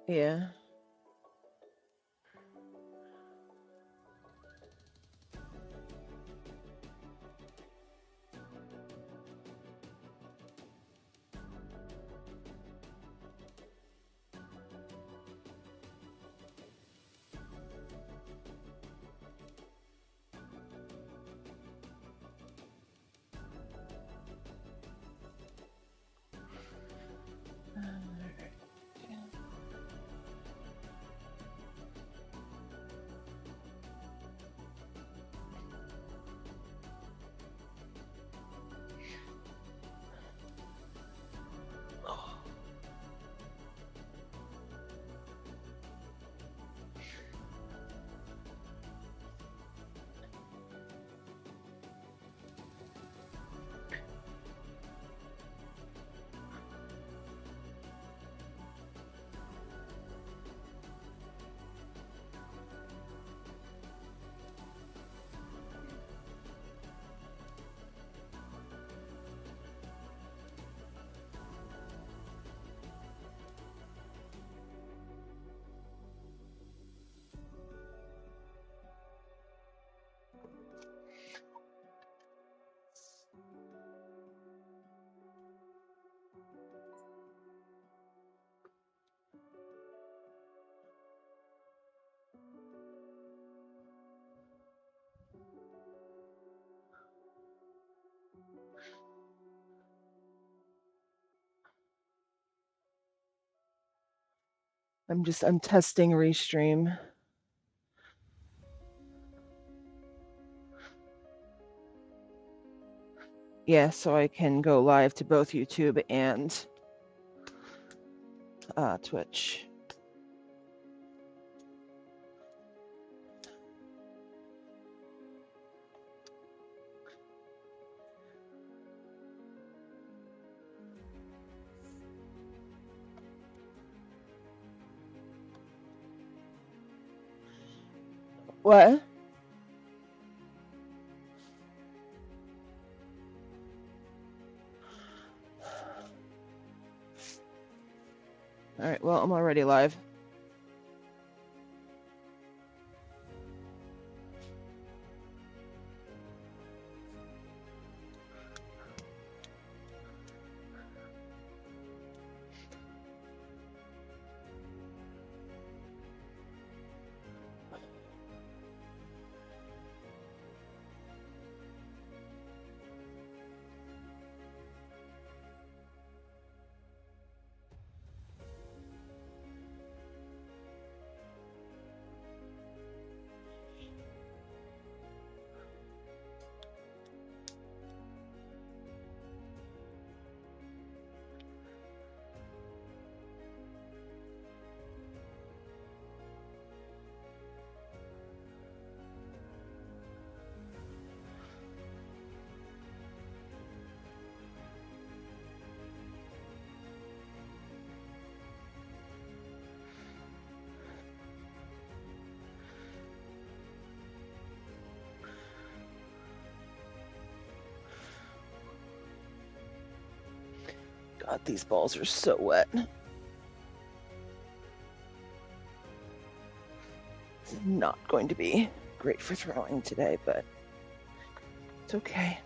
Yeah. I'm testing Restream. Yeah, so I can go live to both YouTube and Twitch. What? All right, well, I'm already live. God, these balls are so wet. It's not going to be great for throwing today, but it's okay.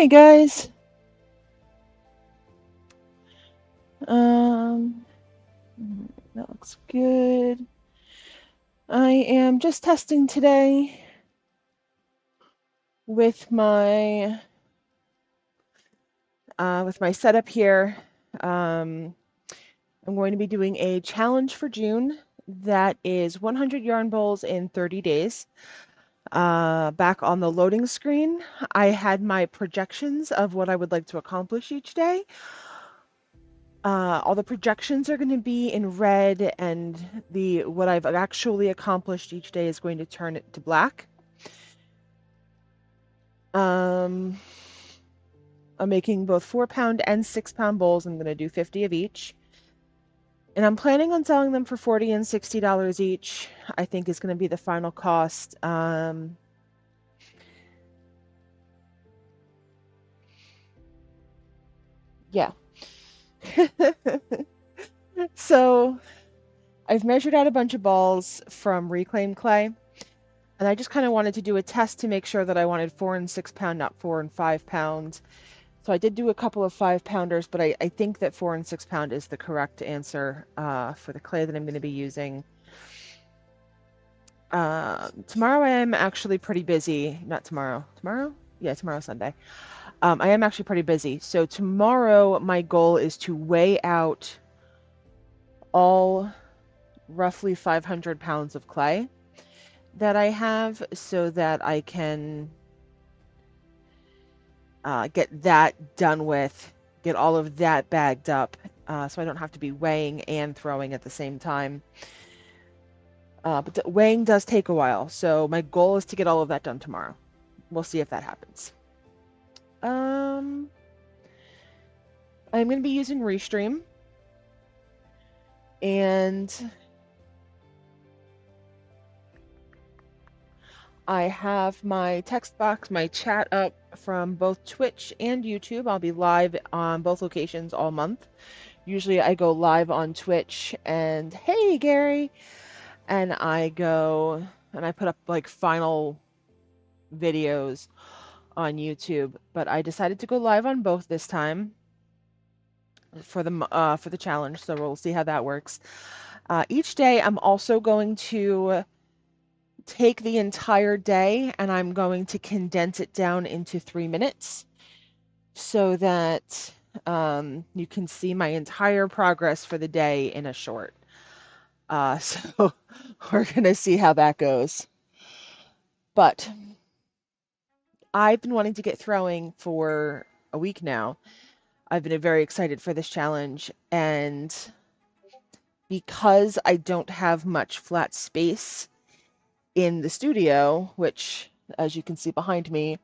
Hey guys. Um, that looks good. I am just testing today with my setup here. I'm going to be doing a challenge for June that is 100 yarn bowls in 30 days. Back on the loading screen, I had my projections of what I would like to accomplish each day. All the projections are going to be in red, and what I've actually accomplished each day is going to turn it to black. I'm making both 4-pound and 6-pound bowls. I'm going to do 50 of each. And I'm planning on selling them for $40 and $60 each, I think is going to be the final cost. Yeah. So I've measured out a bunch of balls from reclaimed clay, and I just kind of wanted to do a test to make sure that I wanted 4 and 6-pound, not 4 and 5-pound. So I did do a couple of 5-pounders, but I think that 4 and 6-pound is the correct answer for the clay that I'm going to be using. Tomorrow I am actually pretty busy. Not tomorrow. Tomorrow? Yeah, tomorrow's Sunday. I am actually pretty busy. So tomorrow my goal is to weigh out all roughly 500 pounds of clay that I have so that I can get that done with, get all of that bagged up, so I don't have to be weighing and throwing at the same time. But weighing does take a while, so my goal is to get all of that done tomorrow. We'll see if that happens. I'm going to be using Restream, and I have my text box, my chat up from both Twitch and YouTube. I'll be live on both locations all month. Usually I go live on Twitch and hey Gary, and I put up like final videos on YouTube, but I decided to go live on both this time for the challenge, so we'll see how that works. Each day I'm also going to take the entire day and I'm going to condense it down into 3 minutes so that you can see my entire progress for the day in a short. So we're going to see how that goes. But I've been wanting to get throwing for a week now. I've been very excited for this challenge, and because I don't have much flat space in the studio, which, as you can see behind me,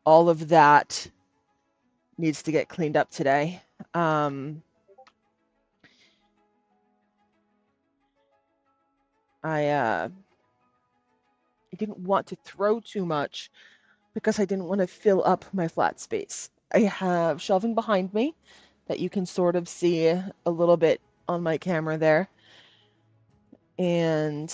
all of that needs to get cleaned up today. I didn't want to throw too much because I didn't want to fill up my flat space. I have shelving behind me that you can sort of see a little bit on my camera there. And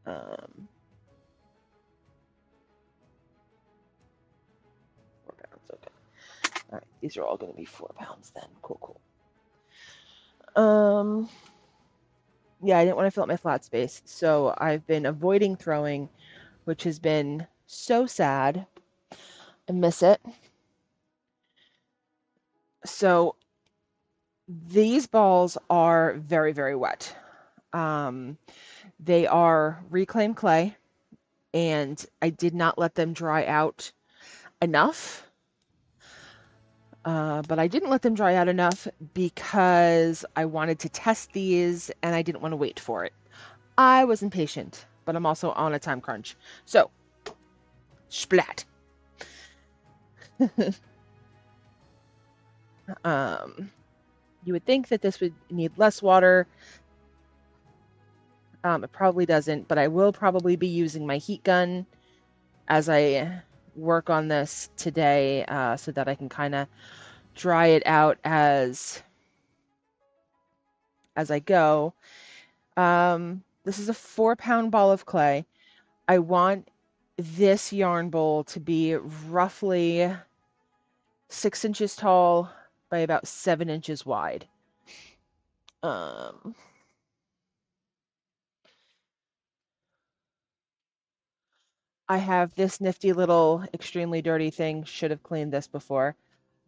um, 4 pounds, okay. All right, these are all going to be 4 pounds then. Cool. Yeah, I didn't want to fill up my flat space, so I've been avoiding throwing, which has been so sad. I miss it. So these balls are very, very wet. They are reclaimed clay, and I did not let them dry out enough. But I didn't let them dry out enough because I wanted to test these and I didn't want to wait for it. I was impatient, but I'm also on a time crunch. So, splat. You would think that this would need less water. It probably doesn't, but I will probably be using my heat gun as I work on this today, so that I can kind of dry it out as I go. this is a 4-pound ball of clay. I want this yarn bowl to be roughly 6 inches tall by about 7 inches wide. I have this nifty little extremely dirty thing. Should have cleaned this before.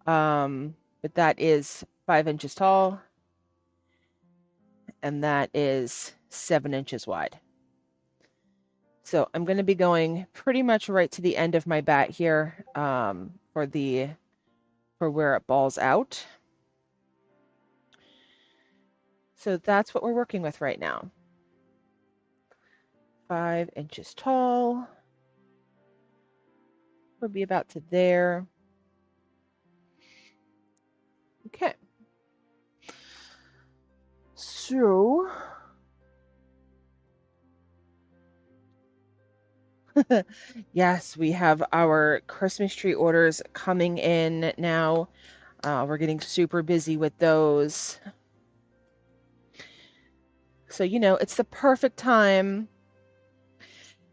But that is 5 inches tall, and that is 7 inches wide. So I'm going to be going pretty much right to the end of my bat here for where it balls out. So that's what we're working with right now. 5 inches tall. Would be about to there. Okay. So yes, we have our Christmas tree orders coming in now. We're getting super busy with those. So, it's the perfect time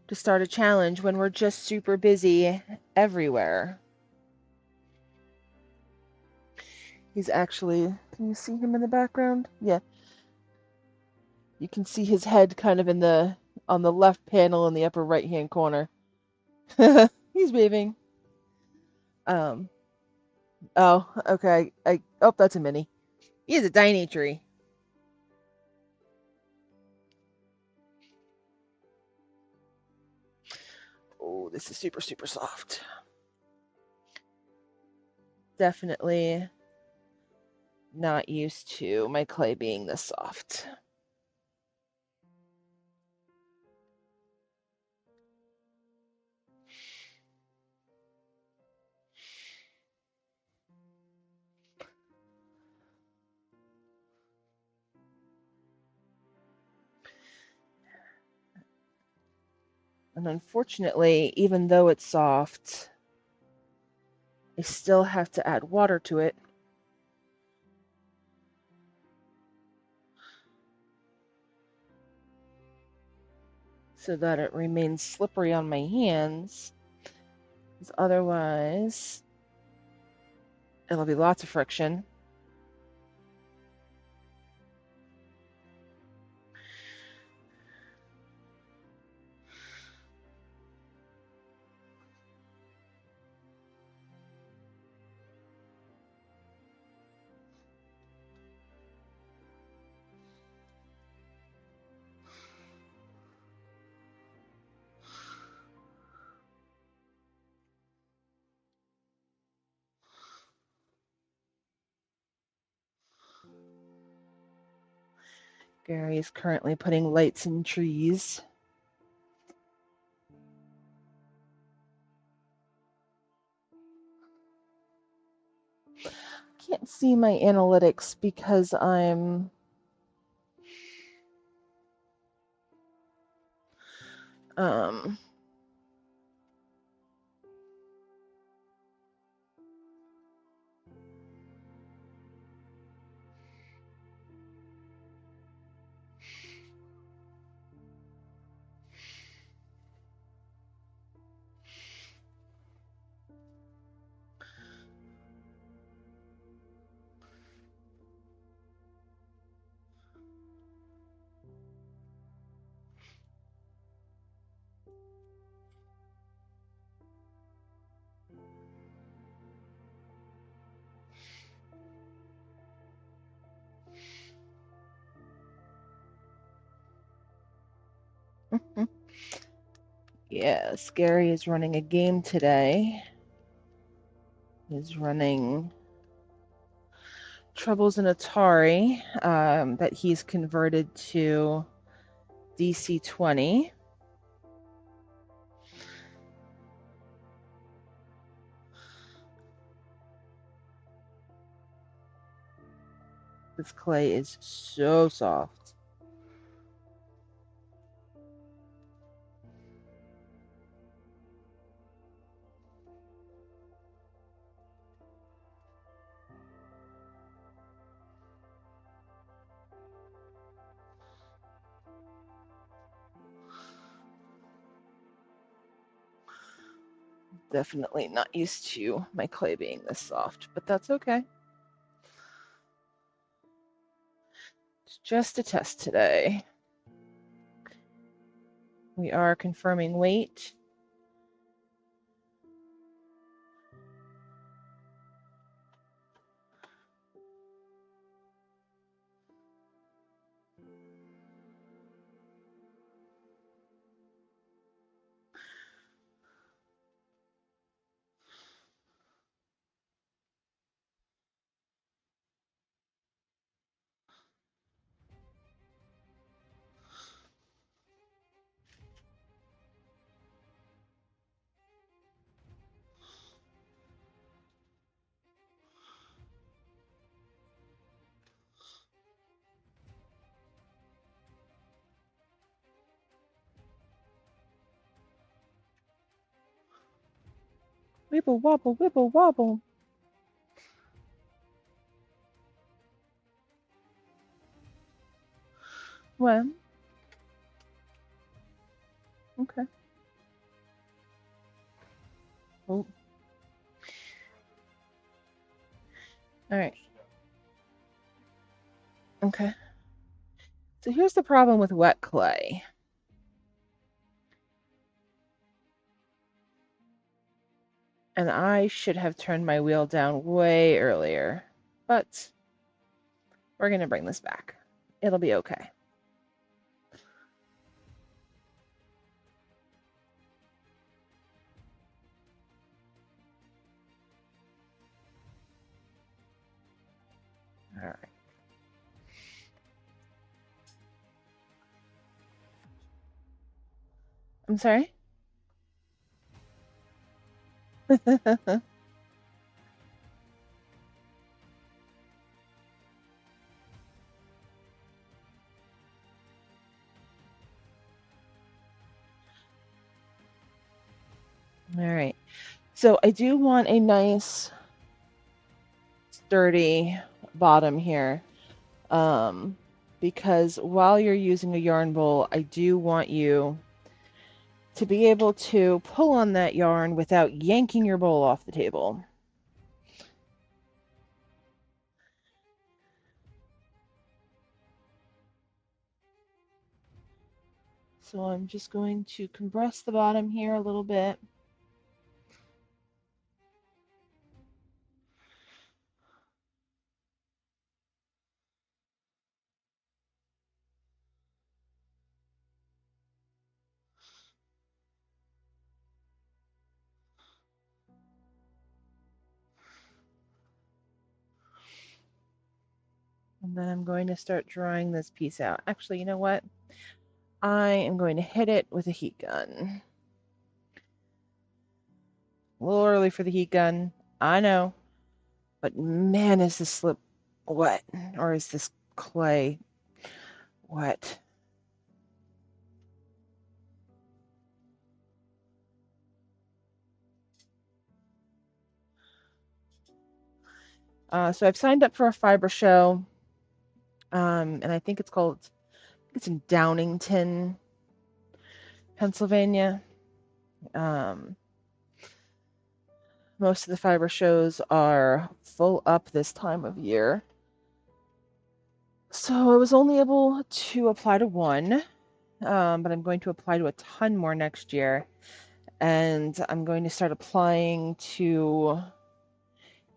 to start a challenge when we're just super busy everywhere. He's actually, can you see him in the background? Yeah. You can see his head kind of on the left panel in the upper right-hand corner. He's waving. Oh, okay. Oh, that's a mini. He is a Dynatree. Oh, this is super, super soft. Definitely not used to my clay being this soft. And unfortunately, even though it's soft, I still have to add water to it. So that it remains slippery on my hands. Because otherwise, it'll be lots of friction. Gary is currently putting lights in trees. Can't see my analytics because I'm yes, Gary is running a game today. He's running Troubles in Atari that he's converted to DC-20. This clay is so soft. Definitely not used to my clay being this soft, but that's okay. It's just a test today. We are confirming weight. Wibble wobble, wibble wobble. Well, okay. Oh. All right. Okay. So here's the problem with wet clay. And I should have turned my wheel down way earlier, but we're going to bring this back. It'll be okay. All right. I'm sorry? All right. So I do want a nice sturdy bottom here. Because while you're using a yarn bowl, I do want you to be able to pull on that yarn without yanking your bowl off the table. So I'm just going to compress the bottom here a little bit. And then I'm going to start drawing this piece out. Actually, you know what? I am going to hit it with a heat gun. A little early for the heat gun, I know. But man, is this slip wet, or is this clay wet? So I've signed up for a fiber show, and I think it's in Downingtown, Pennsylvania. Most of the fiber shows are full up this time of year. So I was only able to apply to one, but I'm going to apply to a ton more next year. And I'm going to start applying to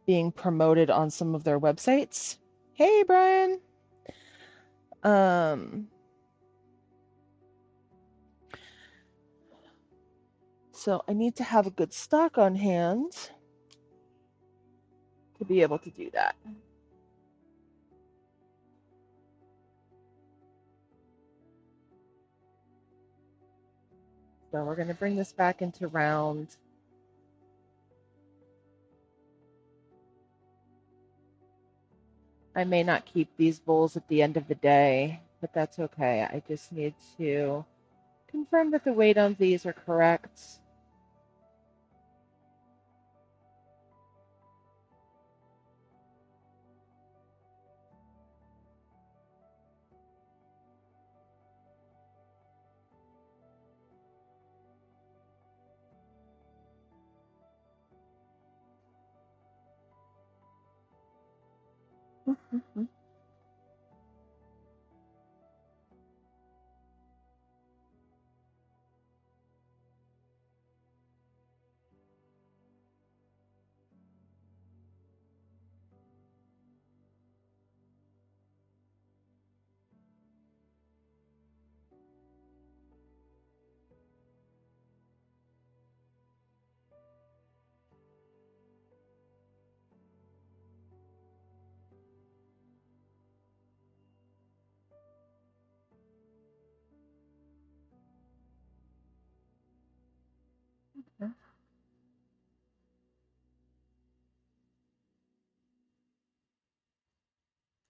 being promoted on some of their websites. Hey, Brian. So I need to have a good stock on hand to be able to do that. So we're going to bring this back into round. I may not keep these bowls at the end of the day, but that's okay. I just need to confirm that the weight on these are correct.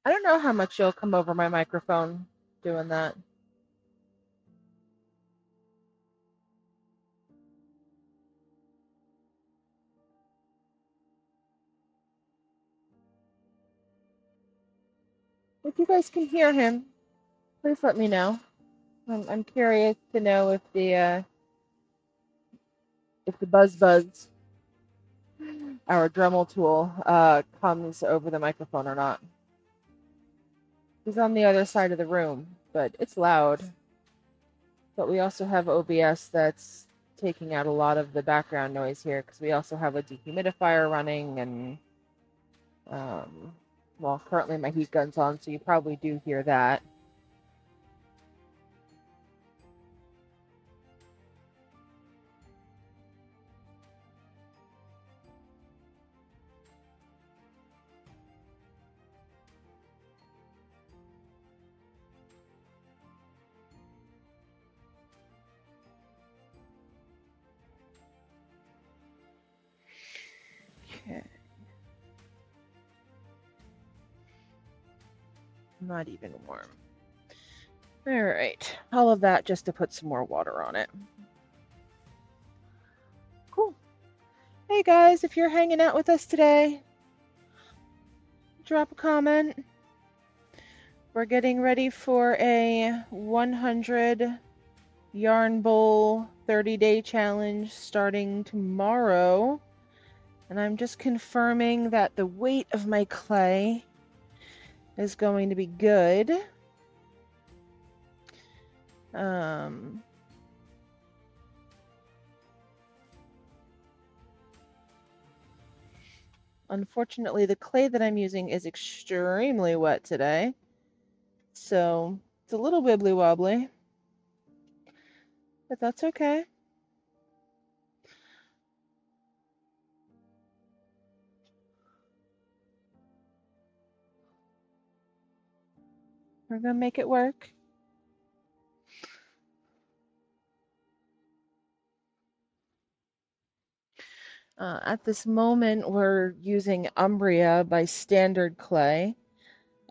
I don't know how much you'll come over my microphone doing that. If you guys can hear him, please let me know. I'm curious to know if the buzz buzz, our Dremel tool, comes over the microphone or not. He's on the other side of the room, but it's loud. But we also have OBS that's taking out a lot of the background noise here because we also have a dehumidifier running and well, currently my heat gun's on, so you probably do hear that. Okay. Not even warm. All right, all of that just to put some more water on it. Cool. Hey guys, if you're hanging out with us today, drop a comment. We're getting ready for a 100 Yarn Bowl 30-day challenge starting tomorrow. And I'm just confirming that the weight of my clay is going to be good. Unfortunately, the clay that I'm using is extremely wet today, so it's a little wibbly wobbly, but that's okay. We're gonna make it work. At this moment, we're using Umbria by Standard Clay.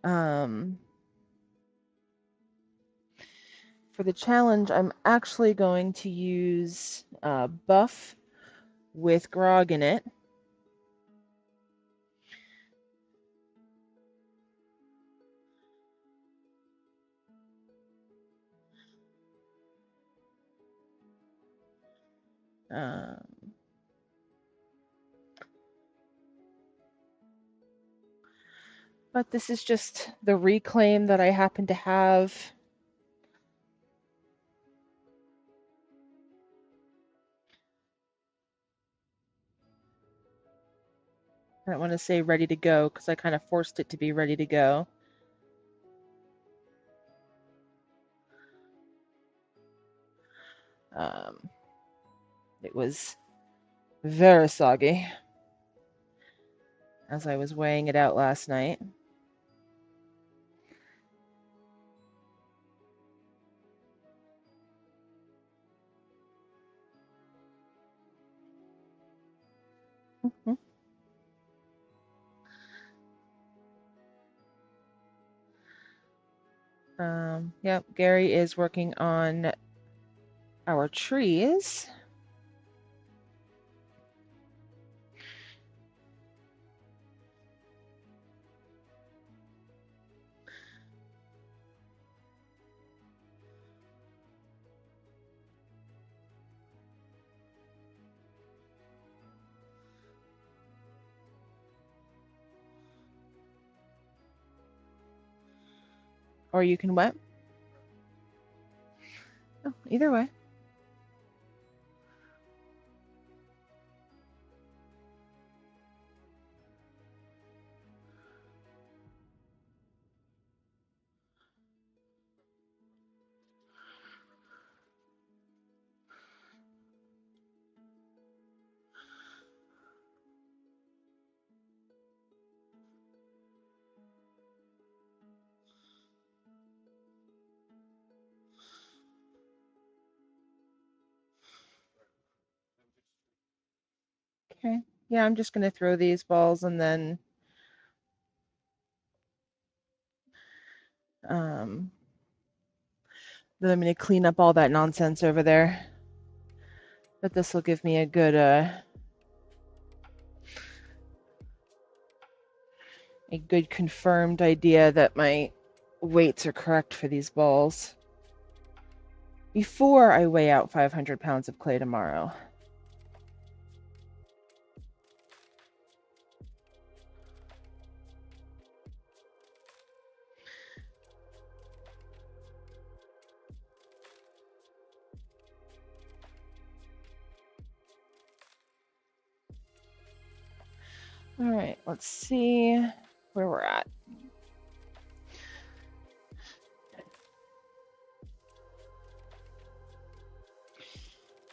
For the challenge, I'm actually going to use Buff with Grog in it. But this is just the reclaim that I happen to have. I don't want to say ready to go because I kind of forced it to be ready to go. It was very soggy as I was weighing it out last night. Yep, Gary is working on our trees. Or you can wet? Oh, either way. Okay. Yeah, I'm just going to throw these balls and then I'm going to clean up all that nonsense over there. But this will give me a good confirmed idea that my weights are correct for these balls before I weigh out 500 pounds of clay tomorrow. All right, let's see where we're at.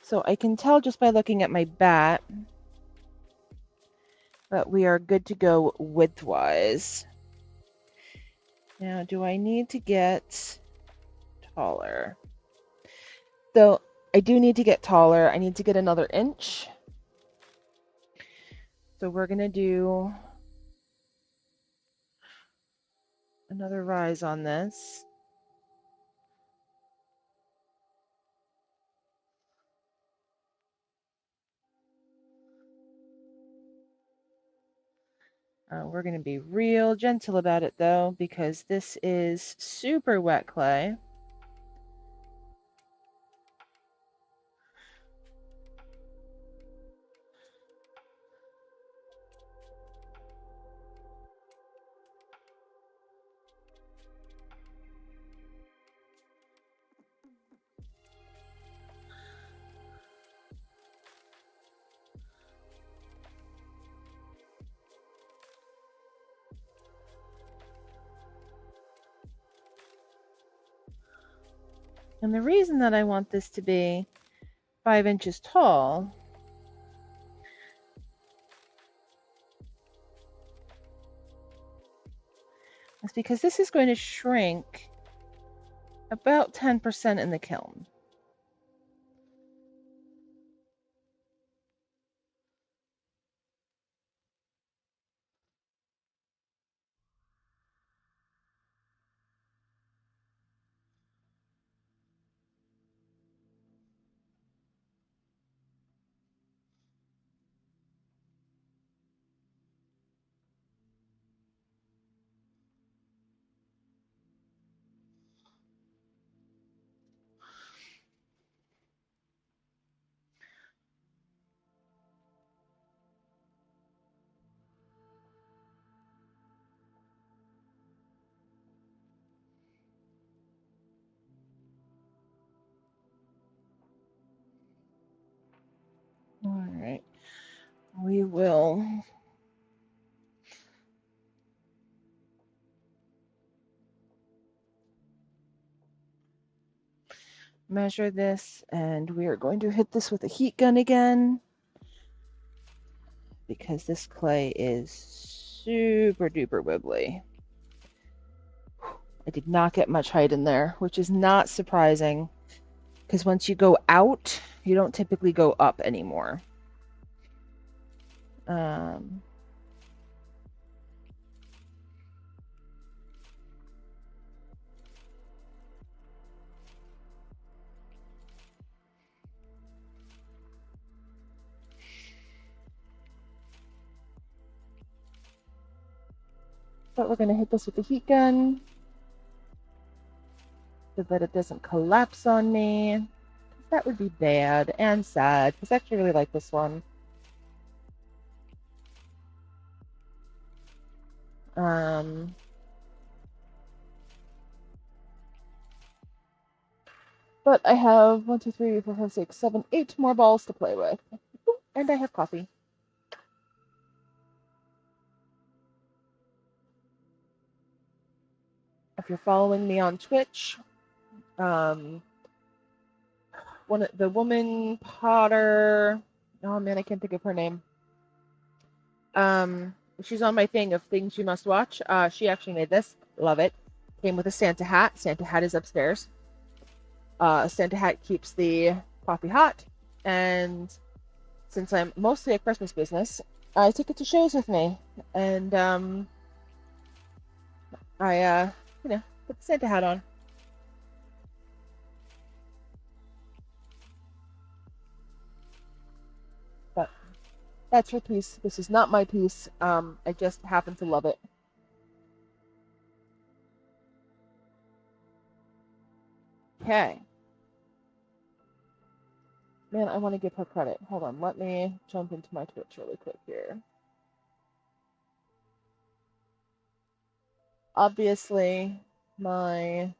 So I can tell just by looking at my bat that we are good to go width-wise. Now, do I need to get taller? So I do need to get taller. I need to get another inch. So we're going to do another rise on this. We're going to be real gentle about it though, because this is super wet clay. And the reason that I want this to be 5 inches tall is because this is going to shrink about 10% in the kiln. All right, we will measure this, and we are going to hit this with a heat gun again because this clay is super duper wibbly. I did not get much height in there, which is not surprising because once you go out, you don't typically go up anymore. But we're going to hit this with the heat gun so that it doesn't collapse on me. That would be bad and sad because I actually really like this one. But I have 1, 2, 3, 4, 5, 6, 7, 8 more balls to play with. And I have coffee. If you're following me on Twitch, the woman Potter. Oh man, I can't think of her name. She's on my thing of things you must watch. She actually made this. Love it. Came with a Santa hat. Santa hat is upstairs. Santa hat keeps the coffee hot, and since I'm mostly a Christmas business, I take it to shows with me, and I put the Santa hat on. But that's her piece. This is not my piece. I just happen to love it. Okay. Man, I want to give her credit. Hold on, let me jump into my Twitch really quick here. Obviously, my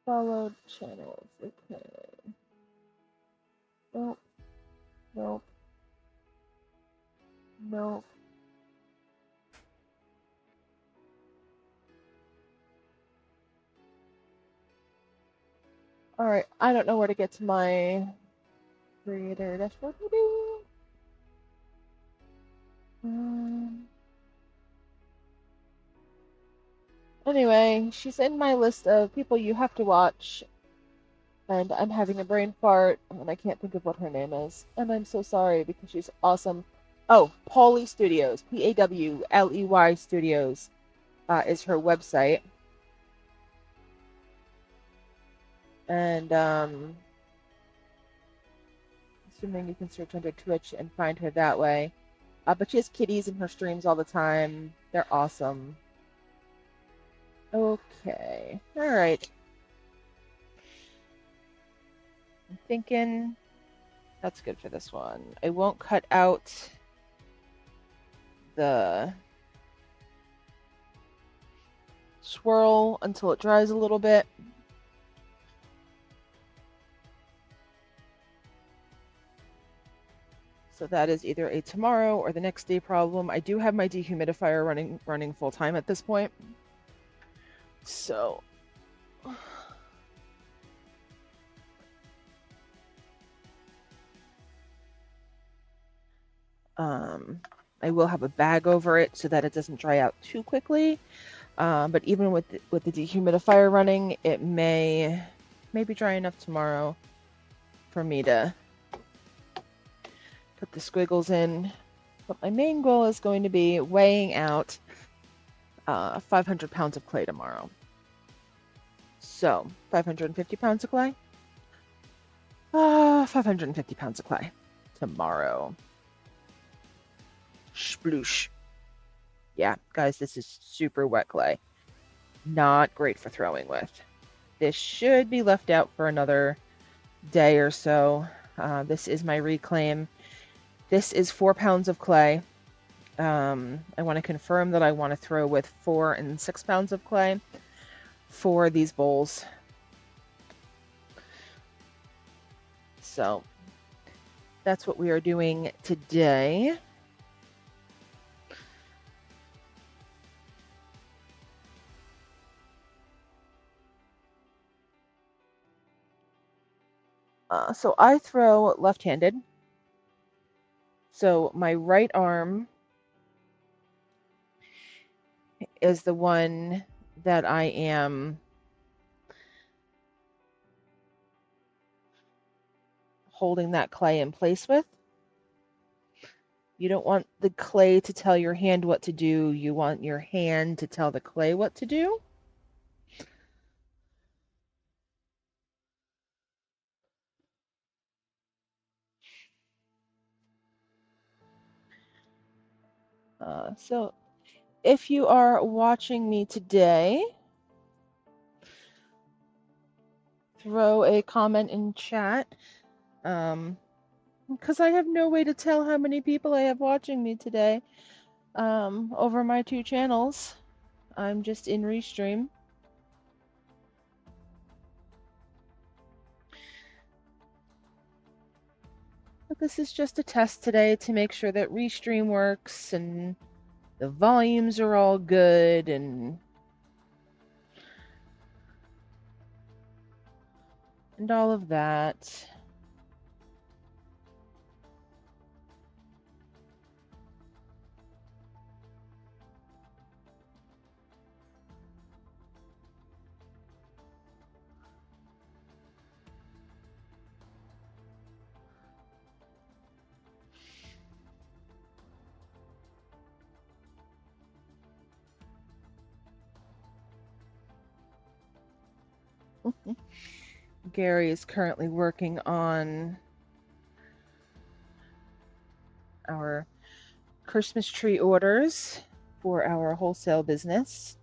followed channels. Okay. Nope. Nope. Nope. All right. I don't know where to get to my creator dashboard. Anyway, she's in my list of people you have to watch, and I'm having a brain fart, and I can't think of what her name is. And I'm so sorry because she's awesome. Oh, Pawley Studios. Pawley Studios is her website. And assuming you can search under Twitch and find her that way. But she has kitties in her streams all the time. They're awesome. Okay. All right. I'm thinking that's good for this one. I won't cut out the swirl until it dries a little bit. So that is either a tomorrow or the next day problem. I do have my dehumidifier running full time at this point. So I will have a bag over it so that it doesn't dry out too quickly. But even with the dehumidifier running, it may be dry enough tomorrow for me to put the squiggles in. But my main goal is going to be weighing out 500 pounds of clay tomorrow. So 550 pounds of clay. 550 pounds of clay tomorrow. Sploosh. Yeah, guys, this is super wet clay. Not great for throwing with. This should be left out for another day or so. This is my reclaim. This is 4 pounds of clay. I want to confirm that I want to throw with 4 and 6 pounds of clay for these bowls. So that's what we are doing today. So I throw left-handed. So my right arm is the one that I am holding that clay in place with. You don't want the clay to tell your hand what to do. You want your hand to tell the clay what to do. So if you are watching me today, throw a comment in chat, because I have no way to tell how many people I have watching me today, over my two channels. I'm just in Restream. But this is just a test today to make sure that Restream works and the volumes are all good and all of that. Gary is currently working on our Christmas tree orders for our wholesale business.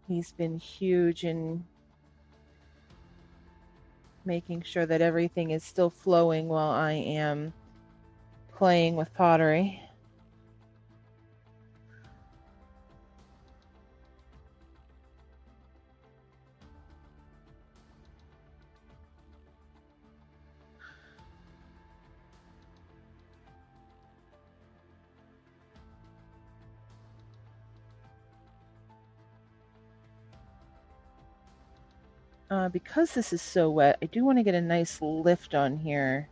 He's been huge in making sure that everything is still flowing while I am playing with pottery. Because this is so wet, I do want to get a nice lift on here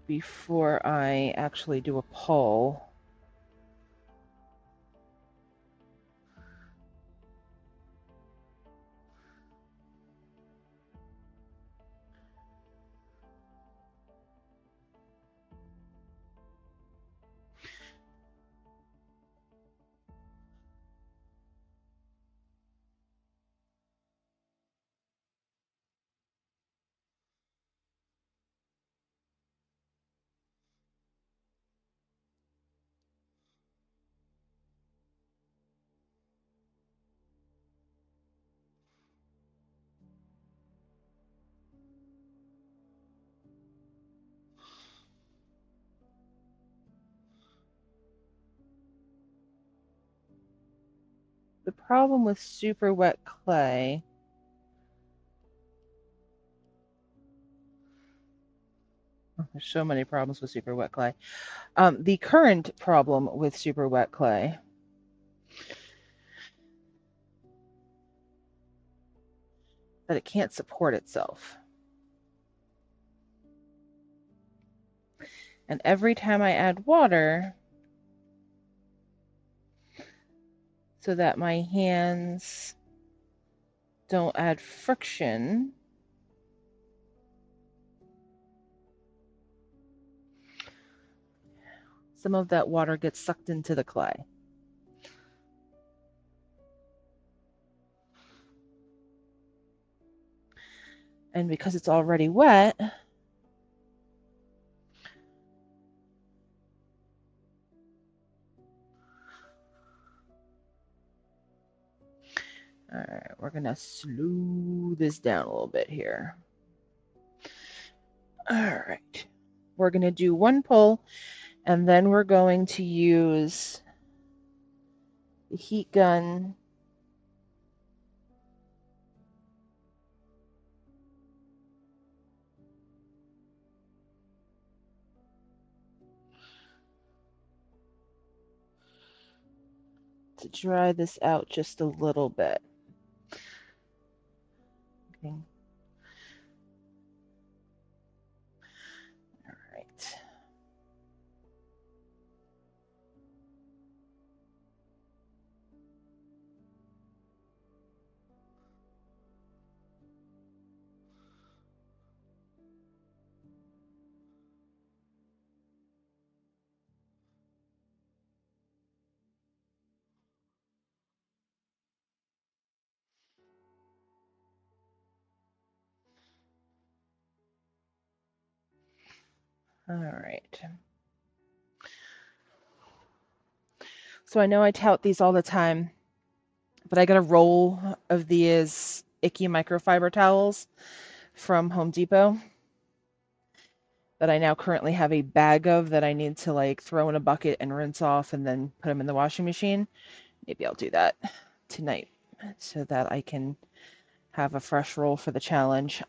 before I actually do a pull. The problem with super wet clay there's so many problems with super wet clay. The current problem with super wet clay that it can't support itself. And every time I add water, so that my hands don't add friction, some of that water gets sucked into the clay. And because it's already wet, all right, we're gonna slow this down a little bit here. All right, we're gonna do one pull, and then we're going to use the heat gun to dry this out just a little bit. Okay. All right. All right. So I know I tout these all the time, but I got a roll of these icky microfiber towels from Home Depot that I now currently have a bag of that I need to like throw in a bucket and rinse off and then put them in the washing machine. Maybe I'll do that tonight so that I can have a fresh roll for the challenge.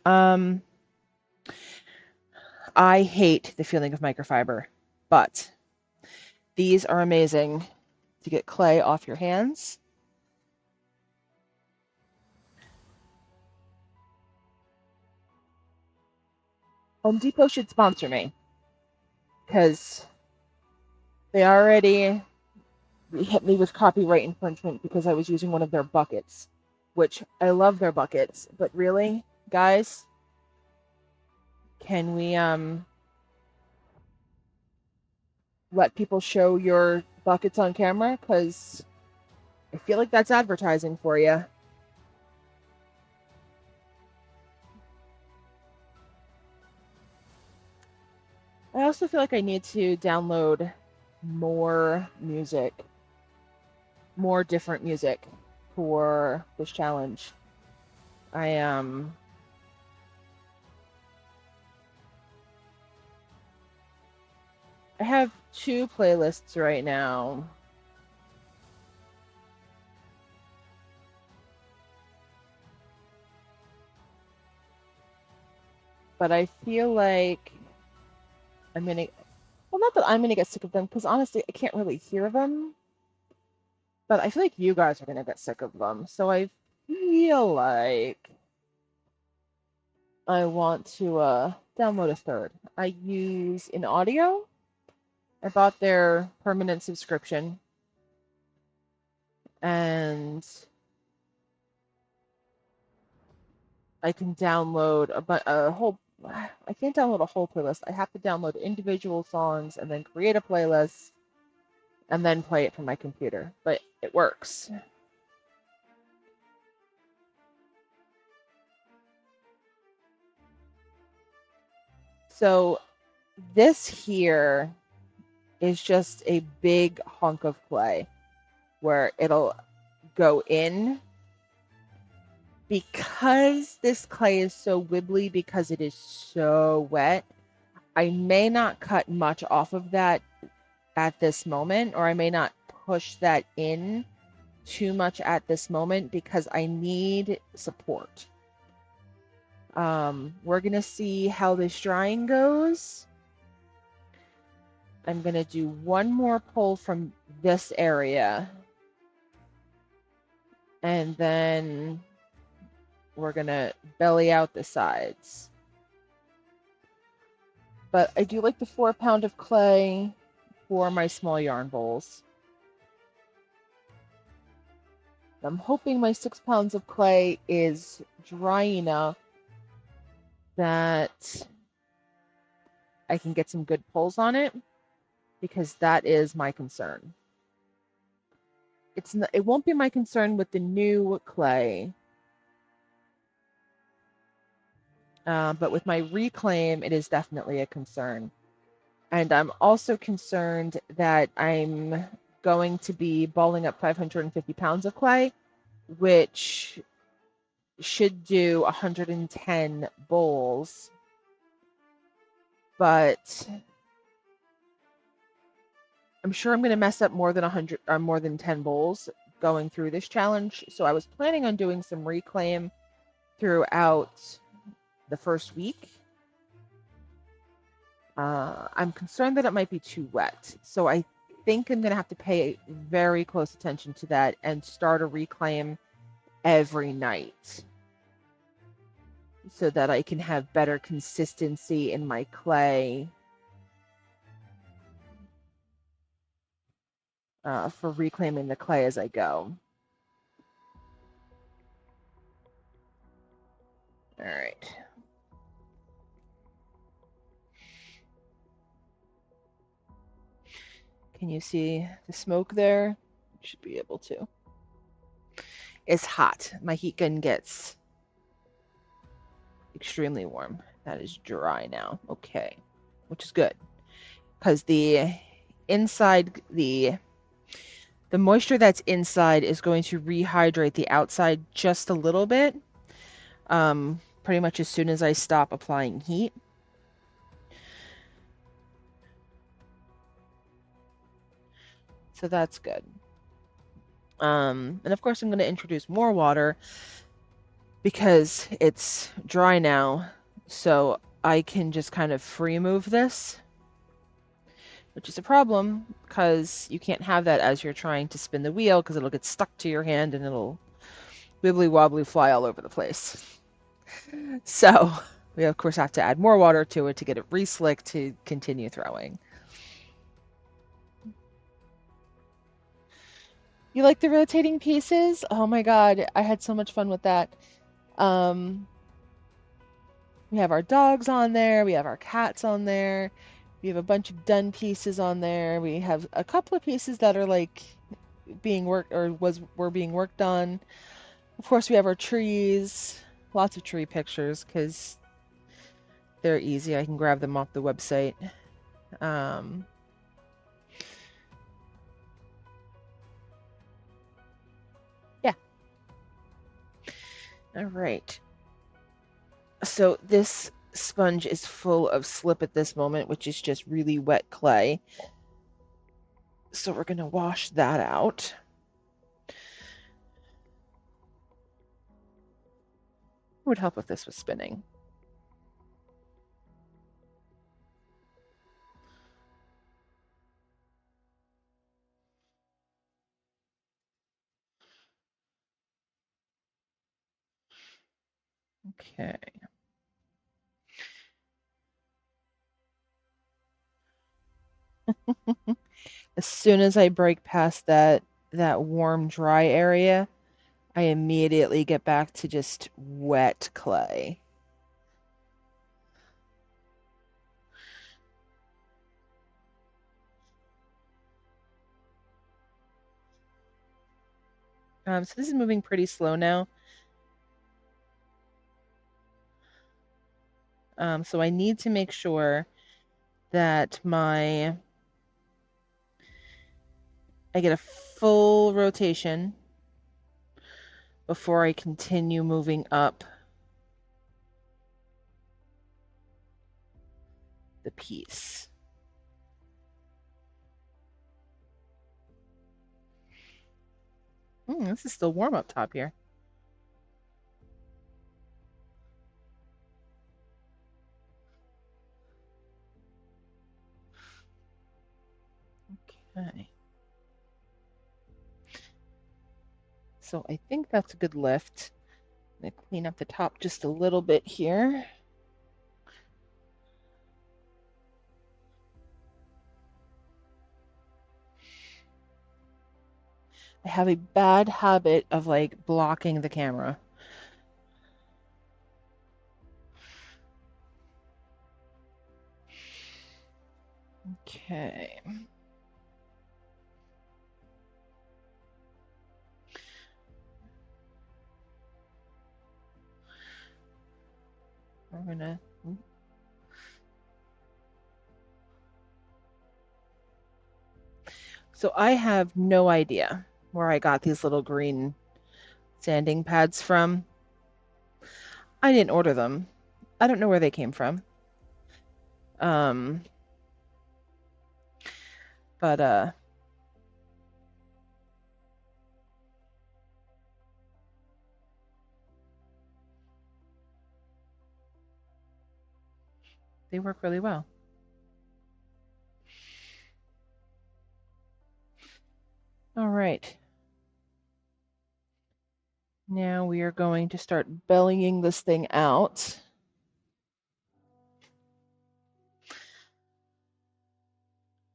I hate the feeling of microfiber, but these are amazing to get clay off your hands. Home Depot should sponsor me because they already hit me with copyright infringement because I was using one of their buckets, which I love their buckets, but really, guys, can we let people show your buckets on camera? Because I feel like that's advertising for you. I also feel like I need to download more music, more different music for this challenge. I have two playlists right now. But I feel like I'm gonna, well, not that I'm gonna get sick of them, because honestly, I can't really hear them. But I feel like you guys are gonna get sick of them. So I feel like I want to download a third. I use in audio. I bought their permanent subscription, and I can download a whole. I can't download a whole playlist. I have to download individual songs and then create a playlist and then play it from my computer. But it works. So this here is just a big hunk of clay where it'll go in. Because this clay is so wibbly because it is so wet, I may not cut much off of that at this moment, or I may not push that in too much at this moment because I need support. We're gonna see how this drying goes. I'm gonna do one more pull from this area, and then we're gonna belly out the sides. But I do like the 4 pound of clay for my small yarn bowls. I'm hoping my 6 pounds of clay is dry enough that I can get some good pulls on it, because that is my concern. It won't be my concern with the new clay, but with my reclaim, it is definitely a concern. And I'm also concerned that I'm going to be balling up 550 pounds of clay, which should do 110 bowls, but I'm sure I'm going to mess up more than 100 or more than 10 bowls going through this challenge. So I was planning on doing some reclaim throughout the first week. I'm concerned that it might be too wet. So I think I'm going to have to pay very close attention to that and start a reclaim every night so that I can have better consistency in my clay for reclaiming the clay as I go. All right. Can you see the smoke there? You should be able to. It's hot. My heat gun gets extremely warm. That is dry now. Okay. which is good because the inside, the moisture that's inside is going to rehydrate the outside just a little bit, pretty much as soon as I stop applying heat. So that's good. And of course I'm going to introduce more water because it's dry now, so I can just kind of free move this, which is a problem because you can't have that as you're trying to spin the wheel because it'll get stuck to your hand and it'll wibbly wobbly fly all over the place. So we of course have to add more water to it to get it re-slick to continue throwing. You like the rotating pieces? Oh my God, I had so much fun with that. Um, we have our dogs on there, we have our cats on there, we have a bunch of done pieces on there. We have a couple of pieces that are like being worked or were being worked on. Of course, we have our trees, lots of tree pictures because they're easy. I can grab them off the website. Um, yeah. All right. So this sponge is full of slip at this moment, which is just really wet clay. So we're going to wash that out. What would help with this with spinning? Okay. As soon as I break past that warm, dry area, I immediately get back to just wet clay. So this is moving pretty slow now. So I need to make sure that I get a full rotation before I continue moving up the piece. This is still warm up top here. Okay. So I think that's a good lift. I'm gonna clean up the top just a little bit here. I have a bad habit of like blocking the camera. Okay. We're gonna. So I have no idea where I got these little green sanding pads from. I didn't order them. I don't know where they came from. Um, but they work really well. All right. Now we are going to start bellying this thing out.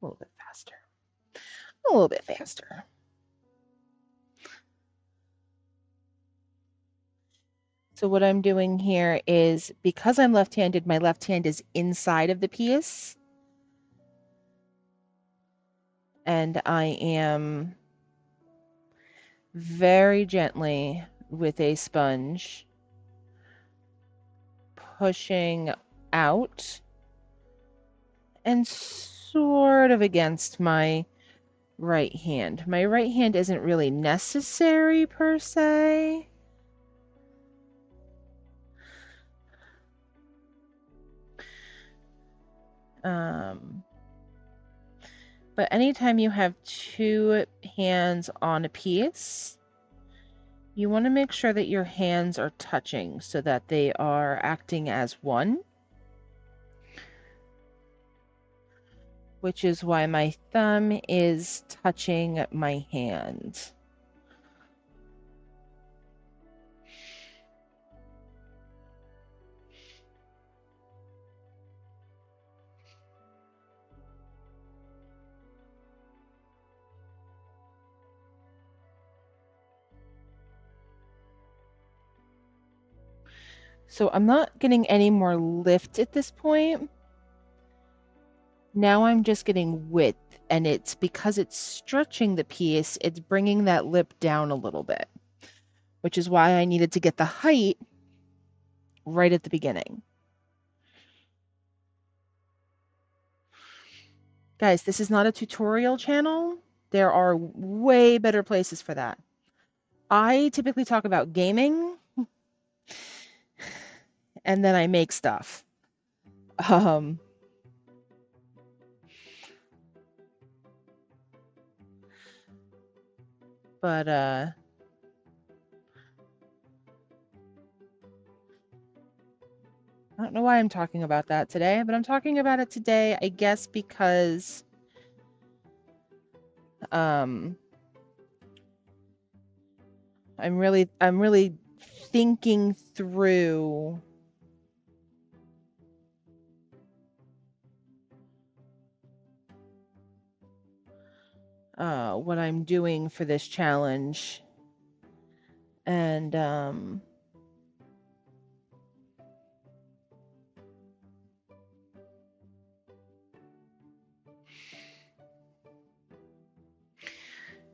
A little bit faster. A little bit faster. So what I'm doing here is, because I'm left-handed, my left hand is inside of the piece. And I am very gently with a sponge pushing out and sort of against my right hand. My right hand isn't really necessary per se. But anytime you have two hands on a piece, you want to make sure that your hands are touching so that they are acting as one, which is why my thumb is touching my hand. So I'm not getting any more lift at this point. Now I'm just getting width, and it's because it's stretching the piece, it's bringing that lip down a little bit, which is why I needed to get the height right at the beginning. Guys, this is not a tutorial channel. There are way better places for that. I typically talk about gaming, and then I make stuff. But I don't know why I'm talking about that today, but I'm talking about it today, I guess, because I'm really thinking through what I'm doing for this challenge. And all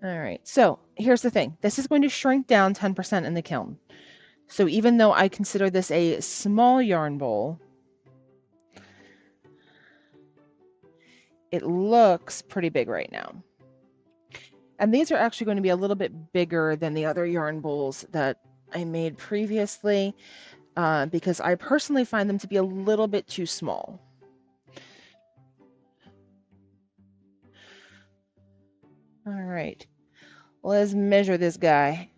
right, so here's the thing. This is going to shrink down 10% in the kiln. So even though I consider this a small yarn bowl, it looks pretty big right now. And these are actually going to be a little bit bigger than the other yarn bowls that I made previously, because I personally find them to be a little bit too small. All right, let's measure this guy.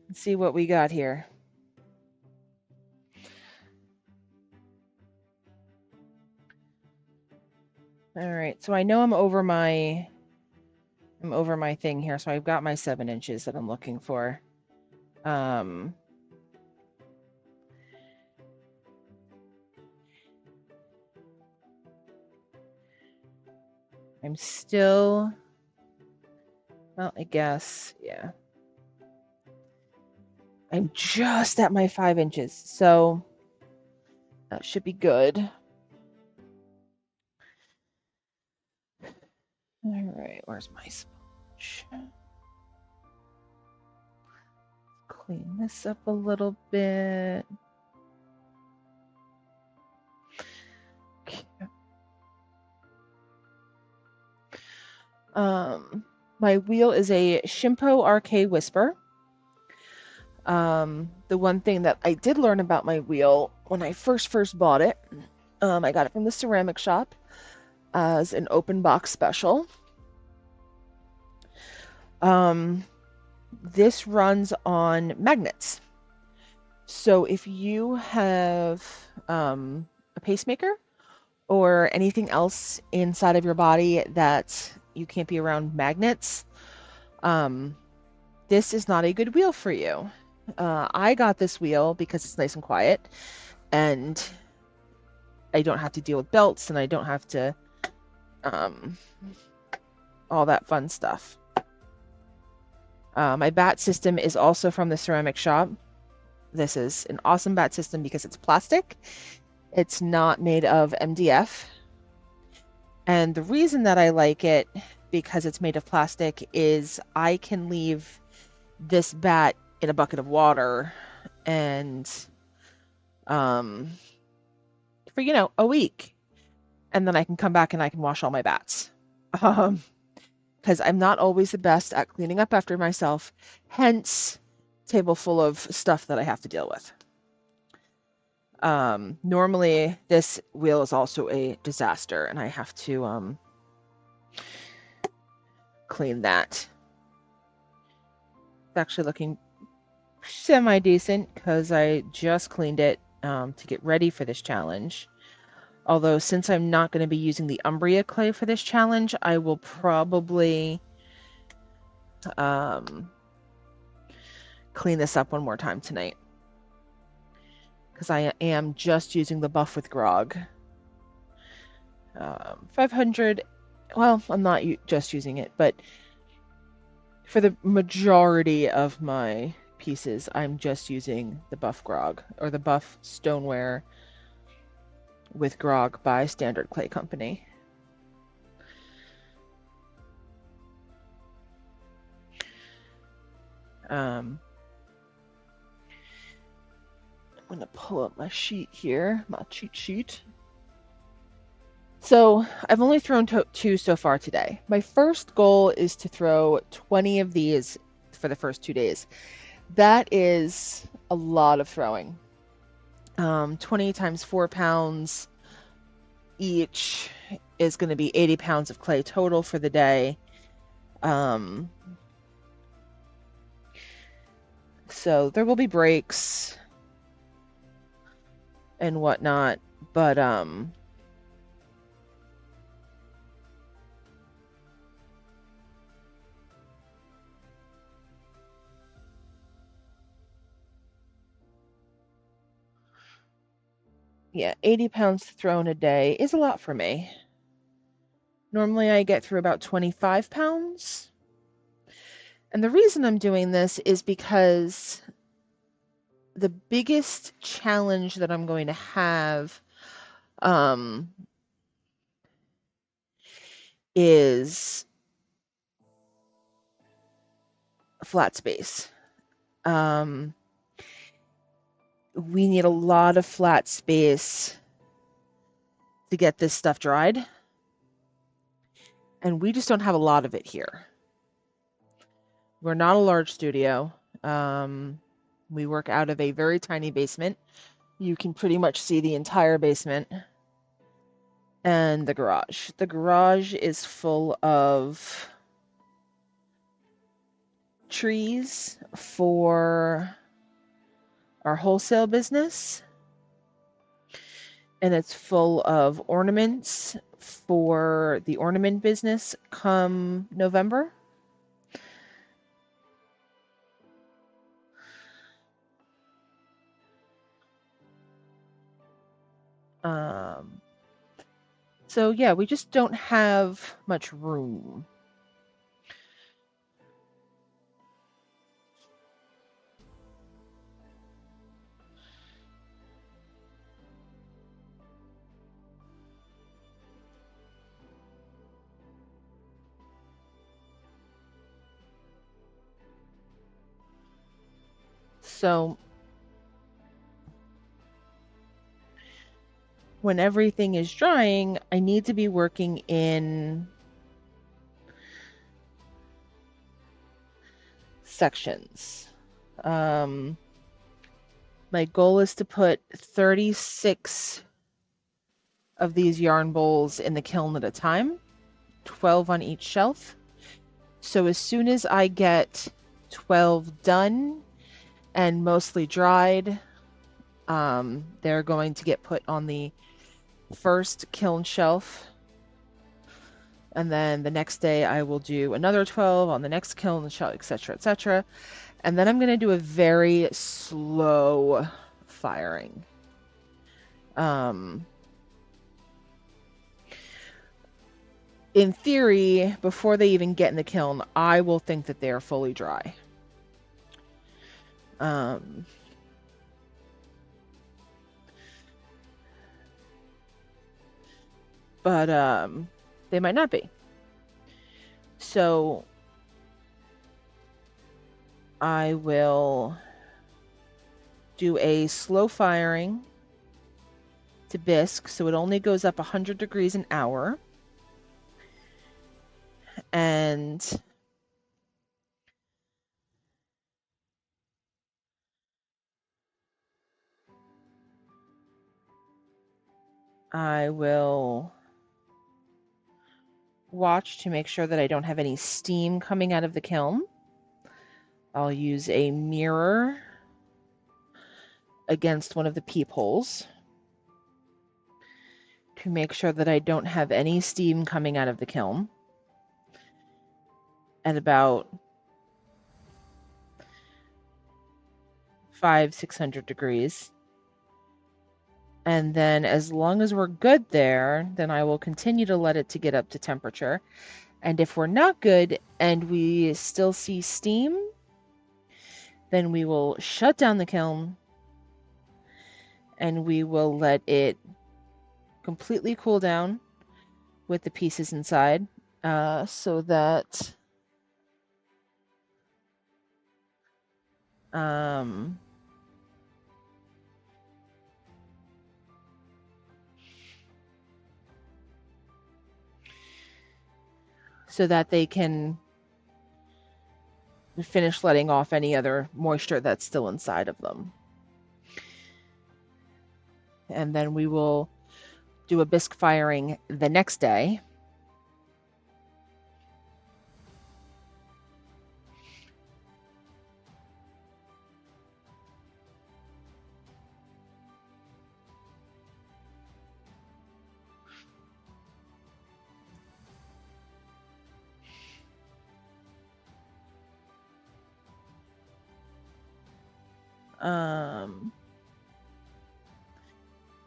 Let's see what we got here. All right, so I know I'm over my thing here, so I've got my 7 inches that I'm looking for. I'm still, well, I guess, yeah. I'm just at my 5 inches, so that should be good. All right, where's my sponge? Clean this up a little bit. Okay. My wheel is a Shimpo RK Whisper. The one thing that I did learn about my wheel when I first bought it, I got it from the ceramic shop as an open box special. This runs on magnets. So if you have a pacemaker or anything else inside of your body that you can't be around magnets, this is not a good wheel for you. I got this wheel because it's nice and quiet, and I don't have to deal with belts, and I don't have to all that fun stuff. My bat system is also from the ceramic shop. This is an awesome bat system because it's plastic. It's not made of MDF. And the reason that I like it because it's made of plastic is I can leave this bat in a bucket of water and for a week, and then I can come back and I can wash all my bats. Because I'm not always the best at cleaning up after myself, hence table full of stuff that I have to deal with. Normally this wheel is also a disaster and I have to clean that. It's actually looking semi-decent because I just cleaned it to get ready for this challenge. Although since I'm not going to be using the Umbria clay for this challenge, I will probably clean this up one more time tonight. Because I am just using the buff with grog. 500, well, I'm not just using it, but for the majority of my pieces, I'm just using the buff grog, or the buff stoneware with grog by Standard Clay Company. I'm going to pull up my sheet here, my cheat sheet. So I've only thrown 2 so far today. My first goal is to throw 20 of these for the first 2 days. That is a lot of throwing. 20 times 4 pounds each is going to be 80 pounds of clay total for the day. So there will be breaks and whatnot, but yeah, 80 pounds thrown a day is a lot for me. Normally I get through about 25 pounds. And the reason I'm doing this is because the biggest challenge that I'm going to have is flat space. We need a lot of flat space to get this stuff dried. And we just don't have a lot of it here. We're not a large studio. We work out of a very tiny basement. You can pretty much see the entire basement. And the garage. The garage is full of trees for our wholesale business. And it's full of ornaments for the ornament business come November. So yeah, we just don't have much room. So when everything is drying, I need to be working in sections. My goal is to put 36 of these yarn bowls in the kiln at a time, 12 on each shelf. So as soon as I get 12 done and mostly dried, they're going to get put on the first kiln shelf. And then the next day I will do another 12 on the next kiln shelf, etc., etc. And then I'm going to do a very slow firing. In theory, before they even get in the kiln, I will think that they are fully dry. But they might not be. So I will do a slow firing to bisque, so it only goes up 100 degrees an hour. And I will watch to make sure that I don't have any steam coming out of the kiln. I'll use a mirror against one of the peepholes to make sure that I don't have any steam coming out of the kiln at about 500-600 degrees. And then as long as we're good there, then I will continue to let it to get up to temperature. And if we're not good and we still see steam, then we will shut down the kiln and we will let it completely cool down with the pieces inside, so that they can finish letting off any other moisture that's still inside of them. And then we will do a bisque firing the next day.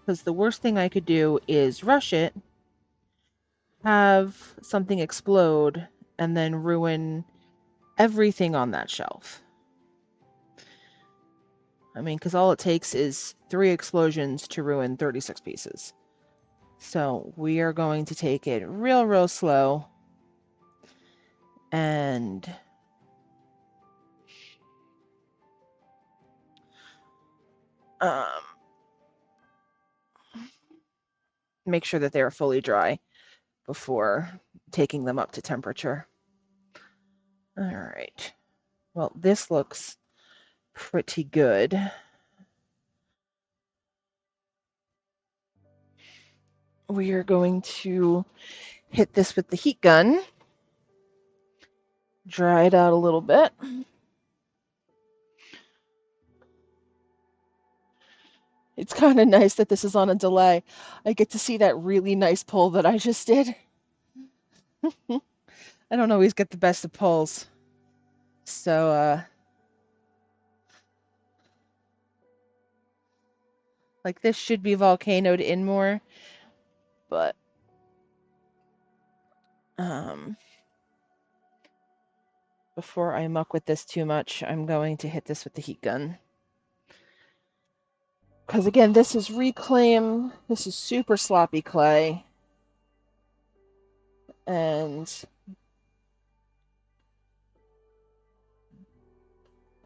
Because the worst thing I could do is rush it, have something explode, and then ruin everything on that shelf. I mean, because all it takes is 3 explosions to ruin 36 pieces. So we are going to take it real slow and make sure that they are fully dry before taking them up to temperature. All right. Well, this looks pretty good. We are going to hit this with the heat gun, dry it out a little bit. It's kind of nice that this is on a delay. I get to see that really nice pull that I just did. I don't always get the best of pulls. So, like this should be volcanoed in more, but before I muck with this too much, I'm going to hit this with the heat gun. Because again, this is reclaim. This is super sloppy clay. And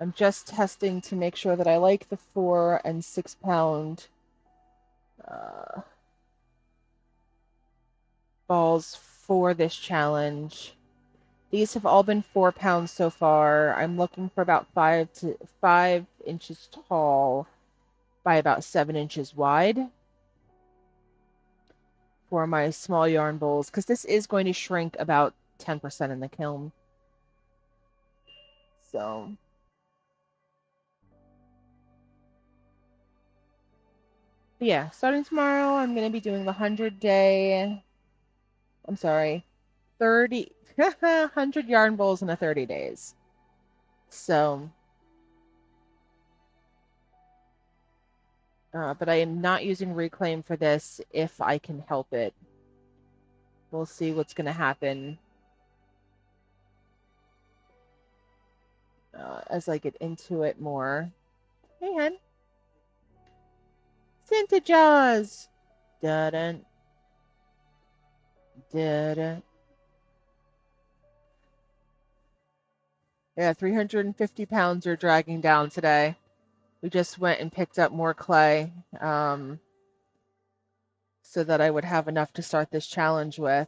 I'm just testing to make sure that I like the 4 and 6 pound balls for this challenge. These have all been 4 pounds so far. I'm looking for about 5 inches tall by about 7 inches wide for my small yarn bowls, because this is going to shrink about 10% in the kiln. So yeah, starting tomorrow, I'm going to be doing the 100-day, I'm sorry, 100 yarn bowls in a 30 days. So, but I am not using reclaim for this if I can help it. We'll see what's going to happen as I get into it more. Hey, hun. Santa Jaws! Dun-dun. Dun-dun. Yeah, 350 pounds are dragging down today. We just went and picked up more clay. so that I would have enough to start this challenge with.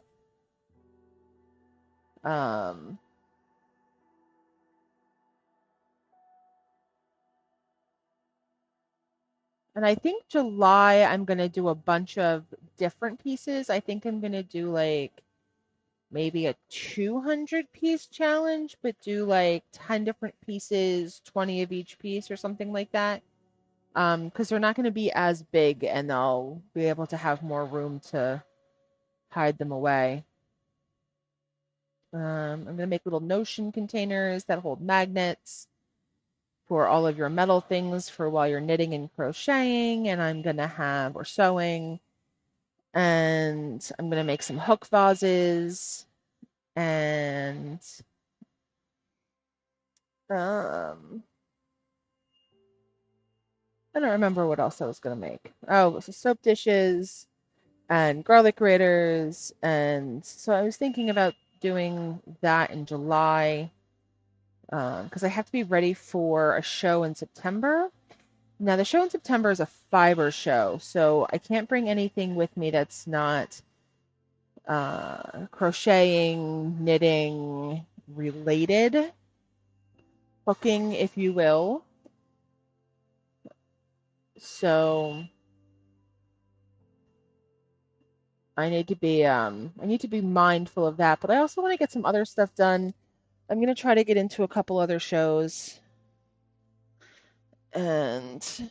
And I think July, I'm going to do a bunch of different pieces. I think I'm going to do like maybe a 200 piece challenge, but do like 10 different pieces, 20 of each piece or something like that. Because they're not going to be as big and I'll be able to have more room to hide them away. I'm going to make little Notion containers that hold magnets for all of your metal things for while you're knitting and crocheting. And I'm going to have, or sewing, and I'm going to make some hook vases and I don't remember what else I was going to make. Oh, so soap dishes and garlic graters. And so I was thinking about doing that in July because I have to be ready for a show in September. Now, the show in September is a fiber show, so I can't bring anything with me that's not crocheting, knitting related, hooking, if you will. So I need to be mindful of that, but I also want to get some other stuff done. I'm going to try to get into a couple other shows. And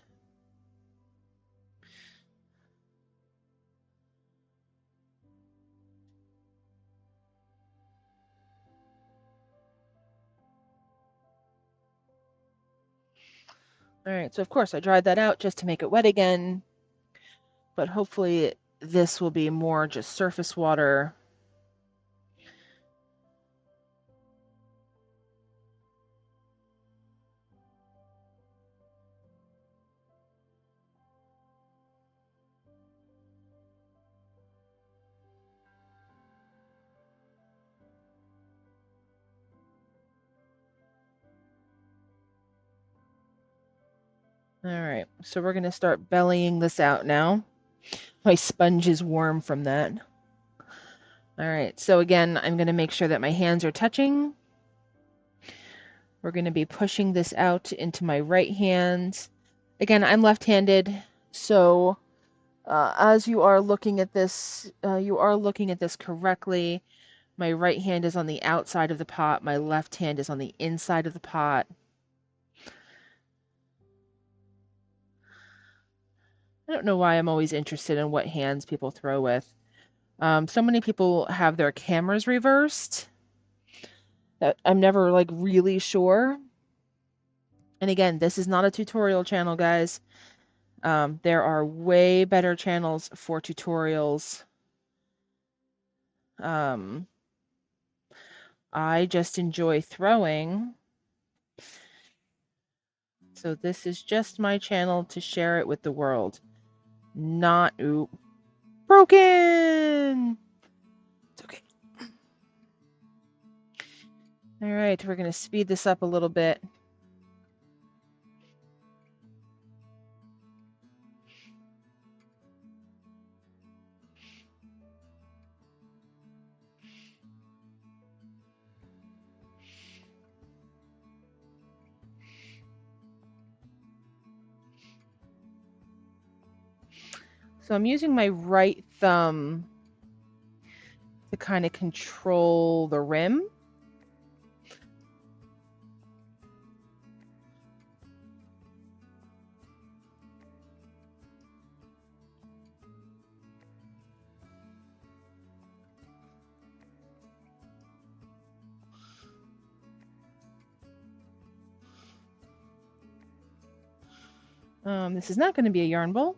all right, so of course I dried that out just to make it wet again, but hopefully this will be more just surface water. All right, so we're going to start bellying this out now. My sponge is warm from that. All right, so again, I'm going to make sure that my hands are touching. We're going to be pushing this out into my right hand. Again, I'm left-handed, so as you are looking at this, correctly. My right hand is on the outside of the pot. My left hand is on the inside of the pot. I don't know why I'm always interested in what hands people throw with. So many people have their cameras reversed that I'm never like really sure. And again, this is not a tutorial channel, guys. There are way better channels for tutorials. I just enjoy throwing. So this is just my channel to share it with the world. Not, ooh, broken! It's okay. All right, we're going to speed this up a little bit. So I'm using my right thumb to kind of control the rim. This is not going to be a yarn bowl.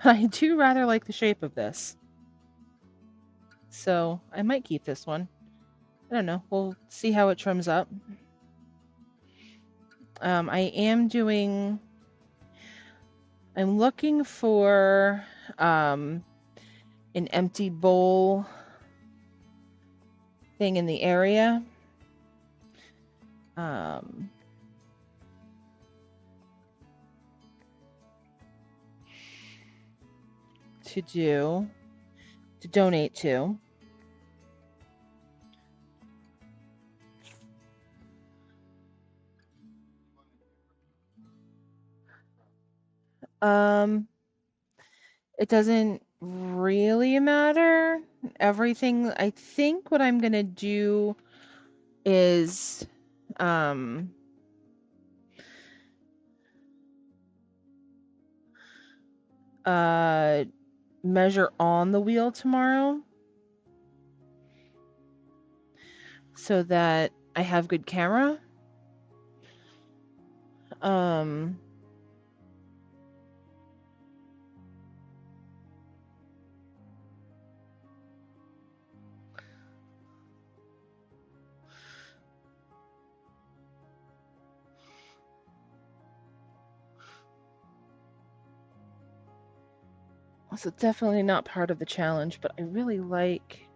I do rather like the shape of this. So I might keep this one. I don't know. We'll see how it trims up. I'm looking for an empty bowl thing in the area. to donate to. It doesn't really matter. Everything, I think what I'm gonna do is measure on the wheel tomorrow so that I have good camera. So definitely not part of the challenge, but I really like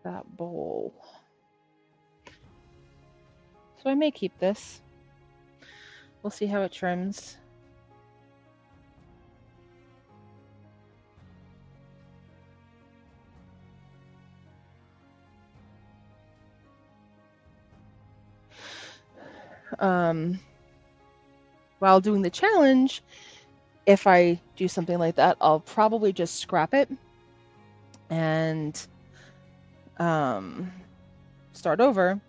that bowl. So I may keep this. We'll see how it trims. While doing the challenge, if I do something like that, I'll probably just scrap it and start over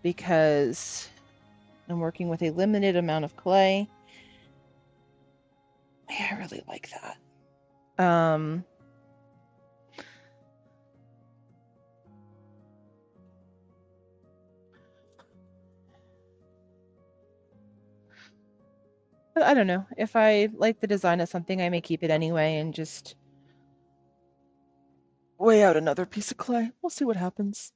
because I'm working with a limited amount of clay. Yeah, I really like that. But I don't know. If I like the design of something, I may keep it anyway and just weigh out another piece of clay. We'll see what happens.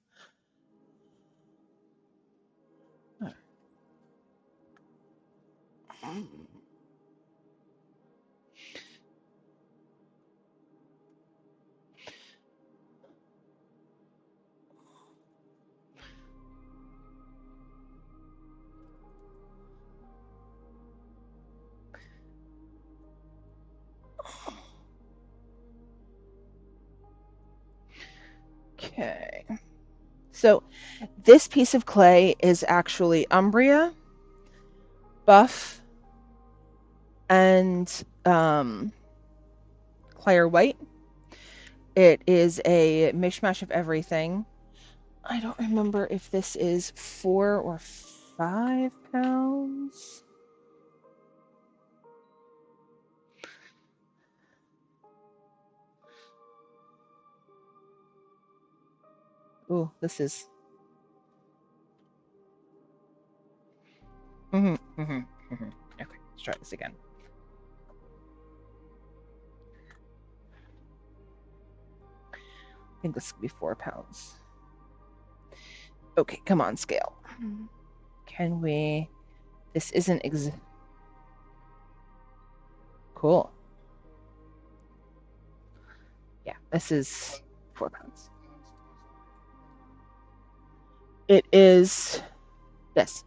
Okay. So this piece of clay is actually Umbria, Buff, and Claire White. It is a mishmash of everything. I don't remember if this is 4 or 5 pounds. Ooh, this is. Okay, let's try this again. I think this could be 4 pounds. Okay, come on, scale. Can we? This isn't cool. Yeah, this is 4 pounds. It is this.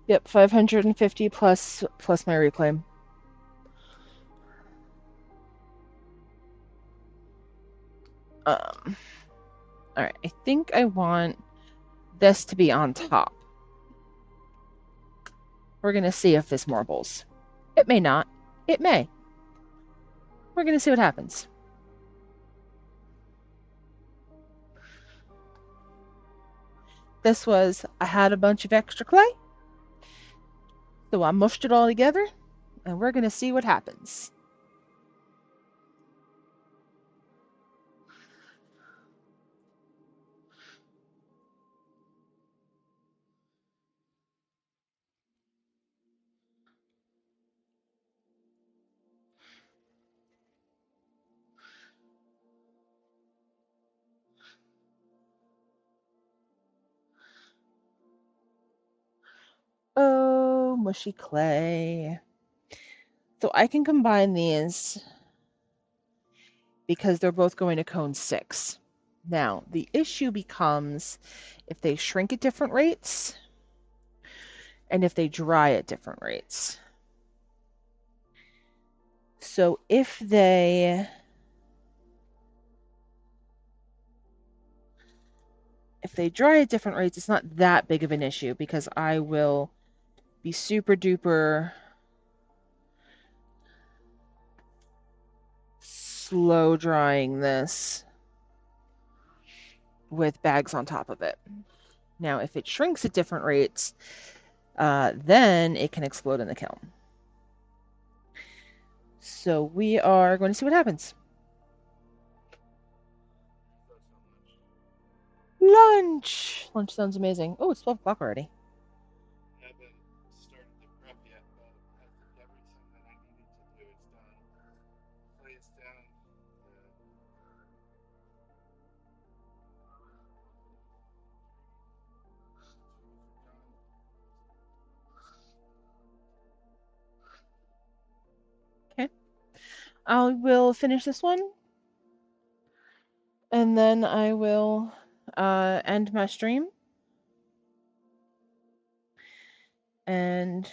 Yep, 550 plus my reclaim. All right, I think I want this to be on top. We're gonna see if this marbles. It may not. It may. We're gonna see what happens. This was, I had a bunch of extra clay, so I mushed it all together, and we're gonna see what happens. Oh, mushy clay. So I can combine these because they're both going to cone 6. Now, the issue becomes if they shrink at different rates and if they dry at different rates. So if they dry at different rates, it's not that big of an issue because I will be super duper slow drying this with bags on top of it. Now, if it shrinks at different rates, then it can explode in the kiln. So we are going to see what happens. Lunch! Lunch sounds amazing. Oh, it's 12 o'clock already. I haven't started the prep yet, but I think everything that I needed to do is done. Place down the tools are done. Okay. I will finish this one, and then I will end my stream, and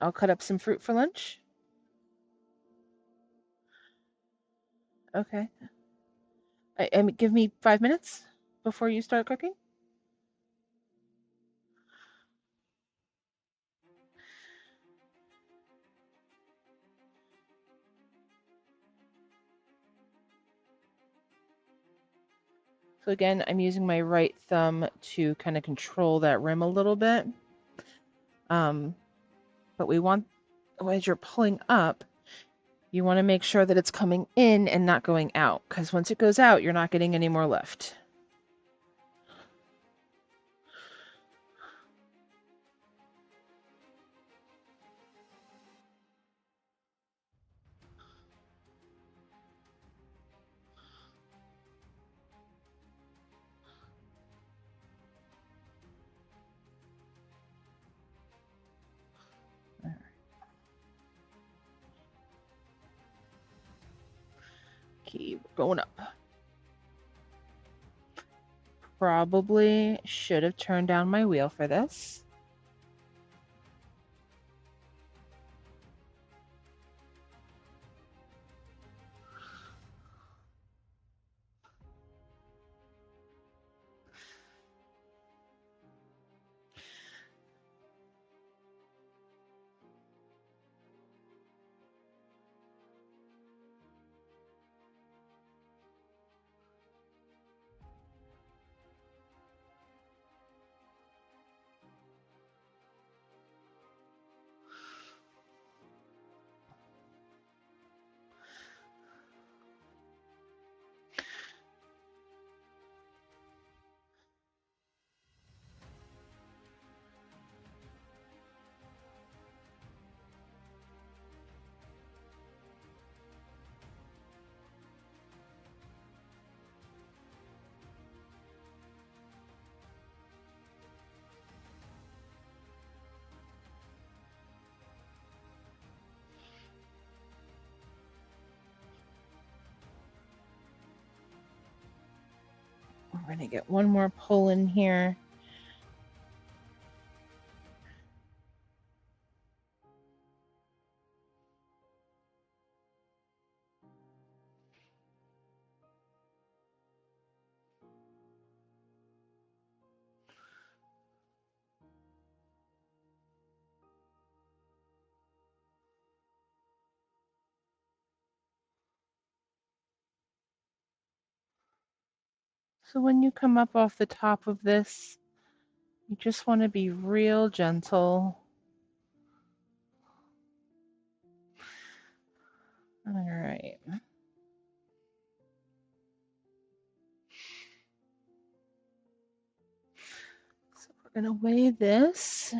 I'll cut up some fruit for lunch. Okay. Give me 5 minutes before you start cooking. So again, I'm using my right thumb to kind of control that rim a little bit. But we want, as you're pulling up, you want to make sure that it's coming in and not going out, because once it goes out, you're not getting any more lift. Keep going up. Probably should have turned down my wheel for this. We're going to get one more pull in here. So when you come up off the top of this, you just want to be real gentle. All right. So we're going to weigh this.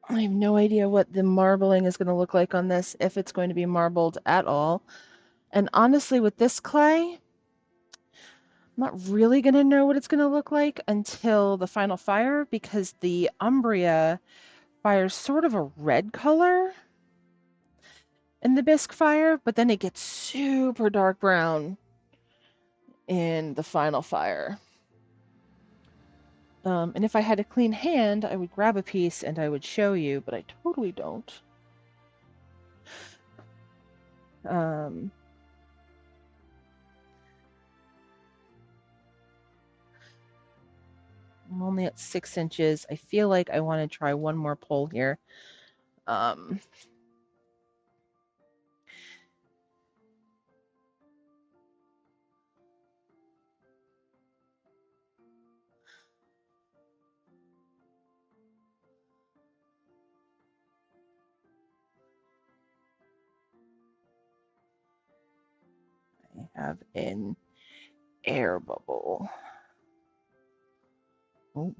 I have no idea what the marbling is going to look like on this, if it's going to be marbled at all. And honestly, with this clay, I'm not really going to know what it's going to look like until the final fire, because the Umbria fires sort of a red color in the bisque fire, but then it gets super dark brown in the final fire. And if I had a clean hand, I would grab a piece and I would show you, but I totally don't. I'm only at 6 inches. I feel like I want to try one more pull here. I have an air bubble. Oh.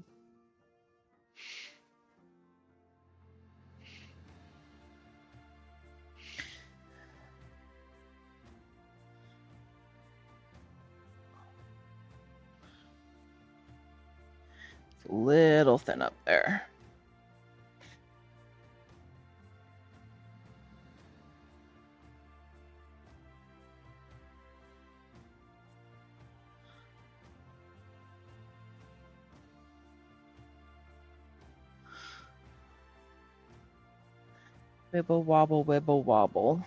It's a little thin up there. Wibble wobble, wibble wobble.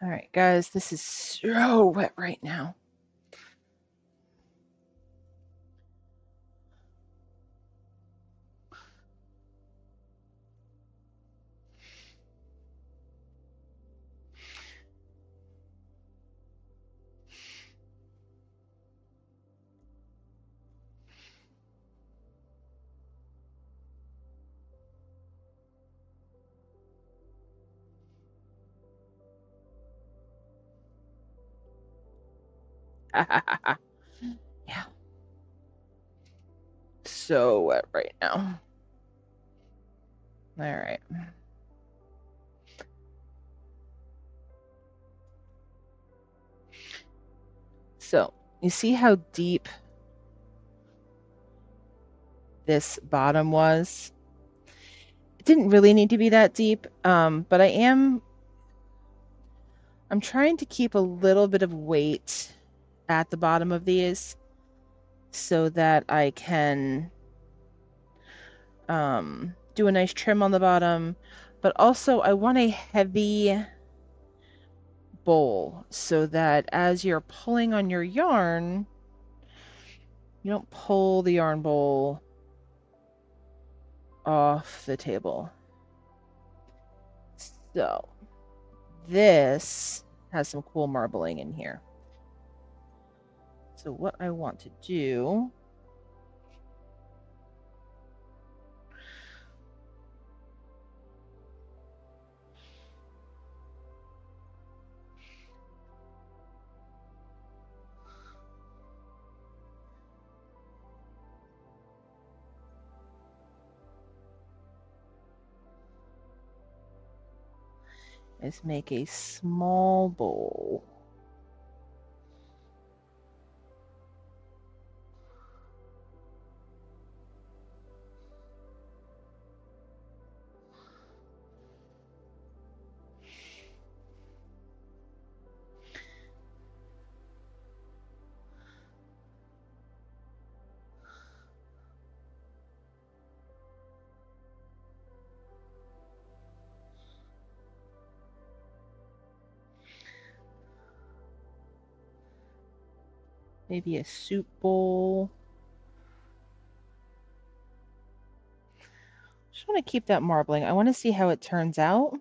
All right, guys, this is so wet right now. Yeah. So wet right now. All right. So you see how deep this bottom was? It didn't really need to be that deep, but I'm trying to keep a little bit of weight at the bottom of these so that I can do a nice trim on the bottom, but also I want a heavy bowl so that as you're pulling on your yarn, you don't pull the yarn bowl off the table. So this has some cool marbling in here. So what I want to do is make a small bowl. Maybe a soup bowl. Just want to keep that marbling. I want to see how it turns out.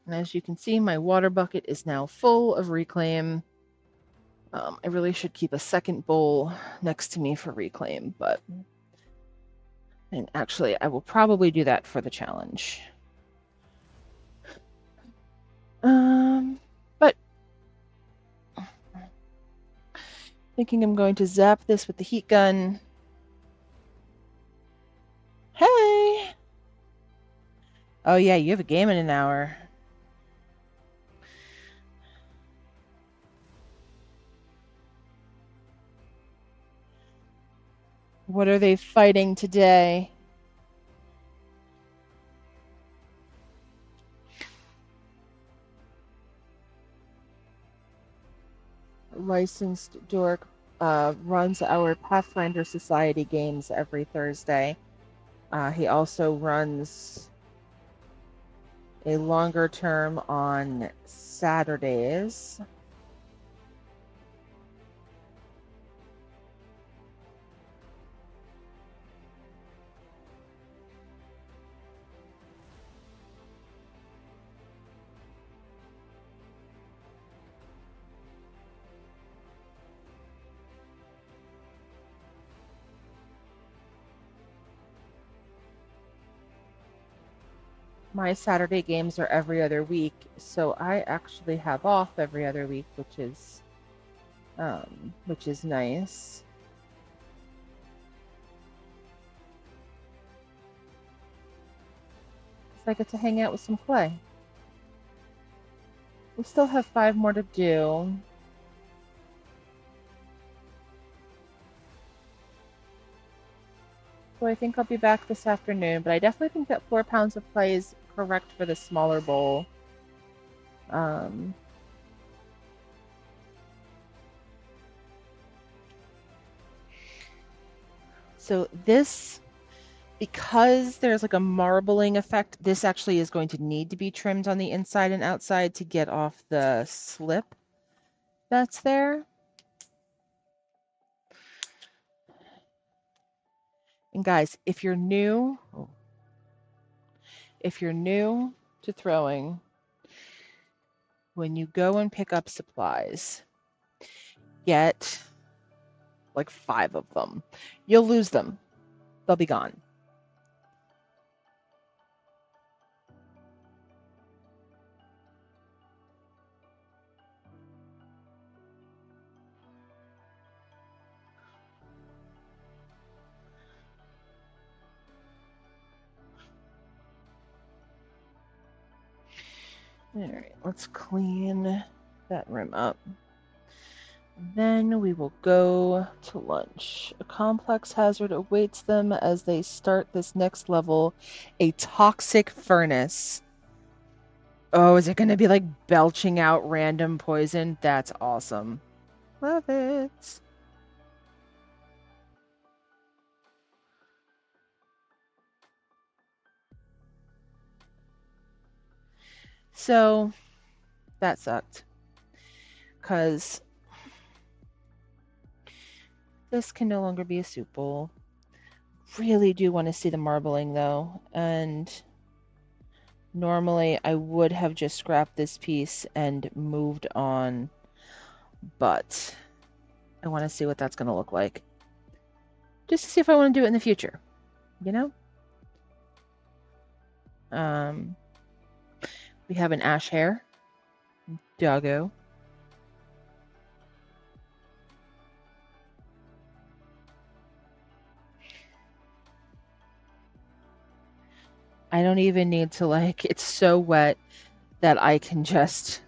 And as you can see, my water bucket is now full of reclaim. I really should keep a second bowl next to me for reclaim, but and actually I will probably do that for the challenge. But Thinking I'm going to zap this with the heat gun. Hey! Oh yeah, you have a game in an hour. What are they fighting today? Licensed Dork runs our Pathfinder Society games every Thursday. He also runs a longer term on Saturdays. My Saturday games are every other week, so I actually have off every other week, which is nice. So I get to hang out with some Clay. We still have 5 more to do. So I think I'll be back this afternoon, but I definitely think that 4 pounds of Clay is correct for the smaller bowl. So this, because there's like a marbling effect, this actually is going to need to be trimmed on the inside and outside to get off the slip that's there. And guys, if you're new to throwing, when you go and pick up supplies, get like 5 of them. You'll lose them. They'll be gone. All right, let's clean that room up. Then we will go to lunch. A complex hazard awaits them as they start this next level, a toxic furnace. Oh, is it going to be like belching out random poison? That's awesome. Love it. So that sucked. Because this can no longer be a soup bowl. Really do want to see the marbling though. And normally I would have just scrapped this piece and moved on. But I want to see what that's going to look like. Just to see if I want to do it in the future. You know? We have an ash hare. Doggo. I don't even need to like, it's so wet that I can just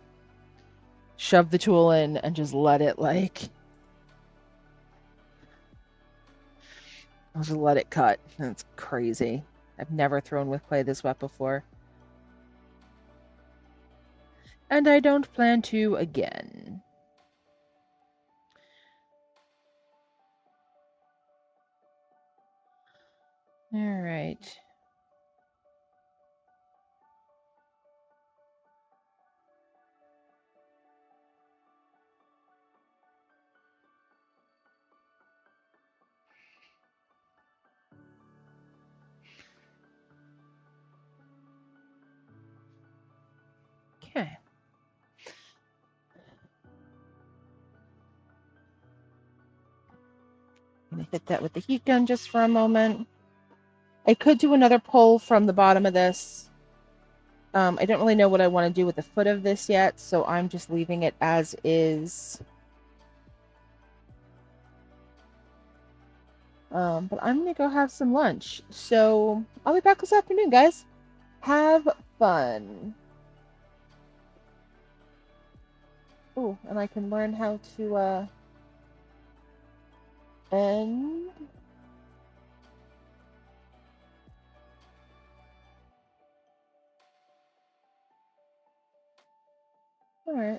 shove the tool in and just let it like, I'll just let it cut. That's crazy. I've never thrown with clay this wet before. And I don't plan to again. All right. Okay. I'm gonna hit that with the heat gun just for a moment. I could do another pull from the bottom of this. I don't really know what I want to do with the foot of this yet, so I'm just leaving it as is. But I'm gonna go have some lunch. So I'll be back this afternoon, guys. Have fun. Oh, and I can learn how to end. All right.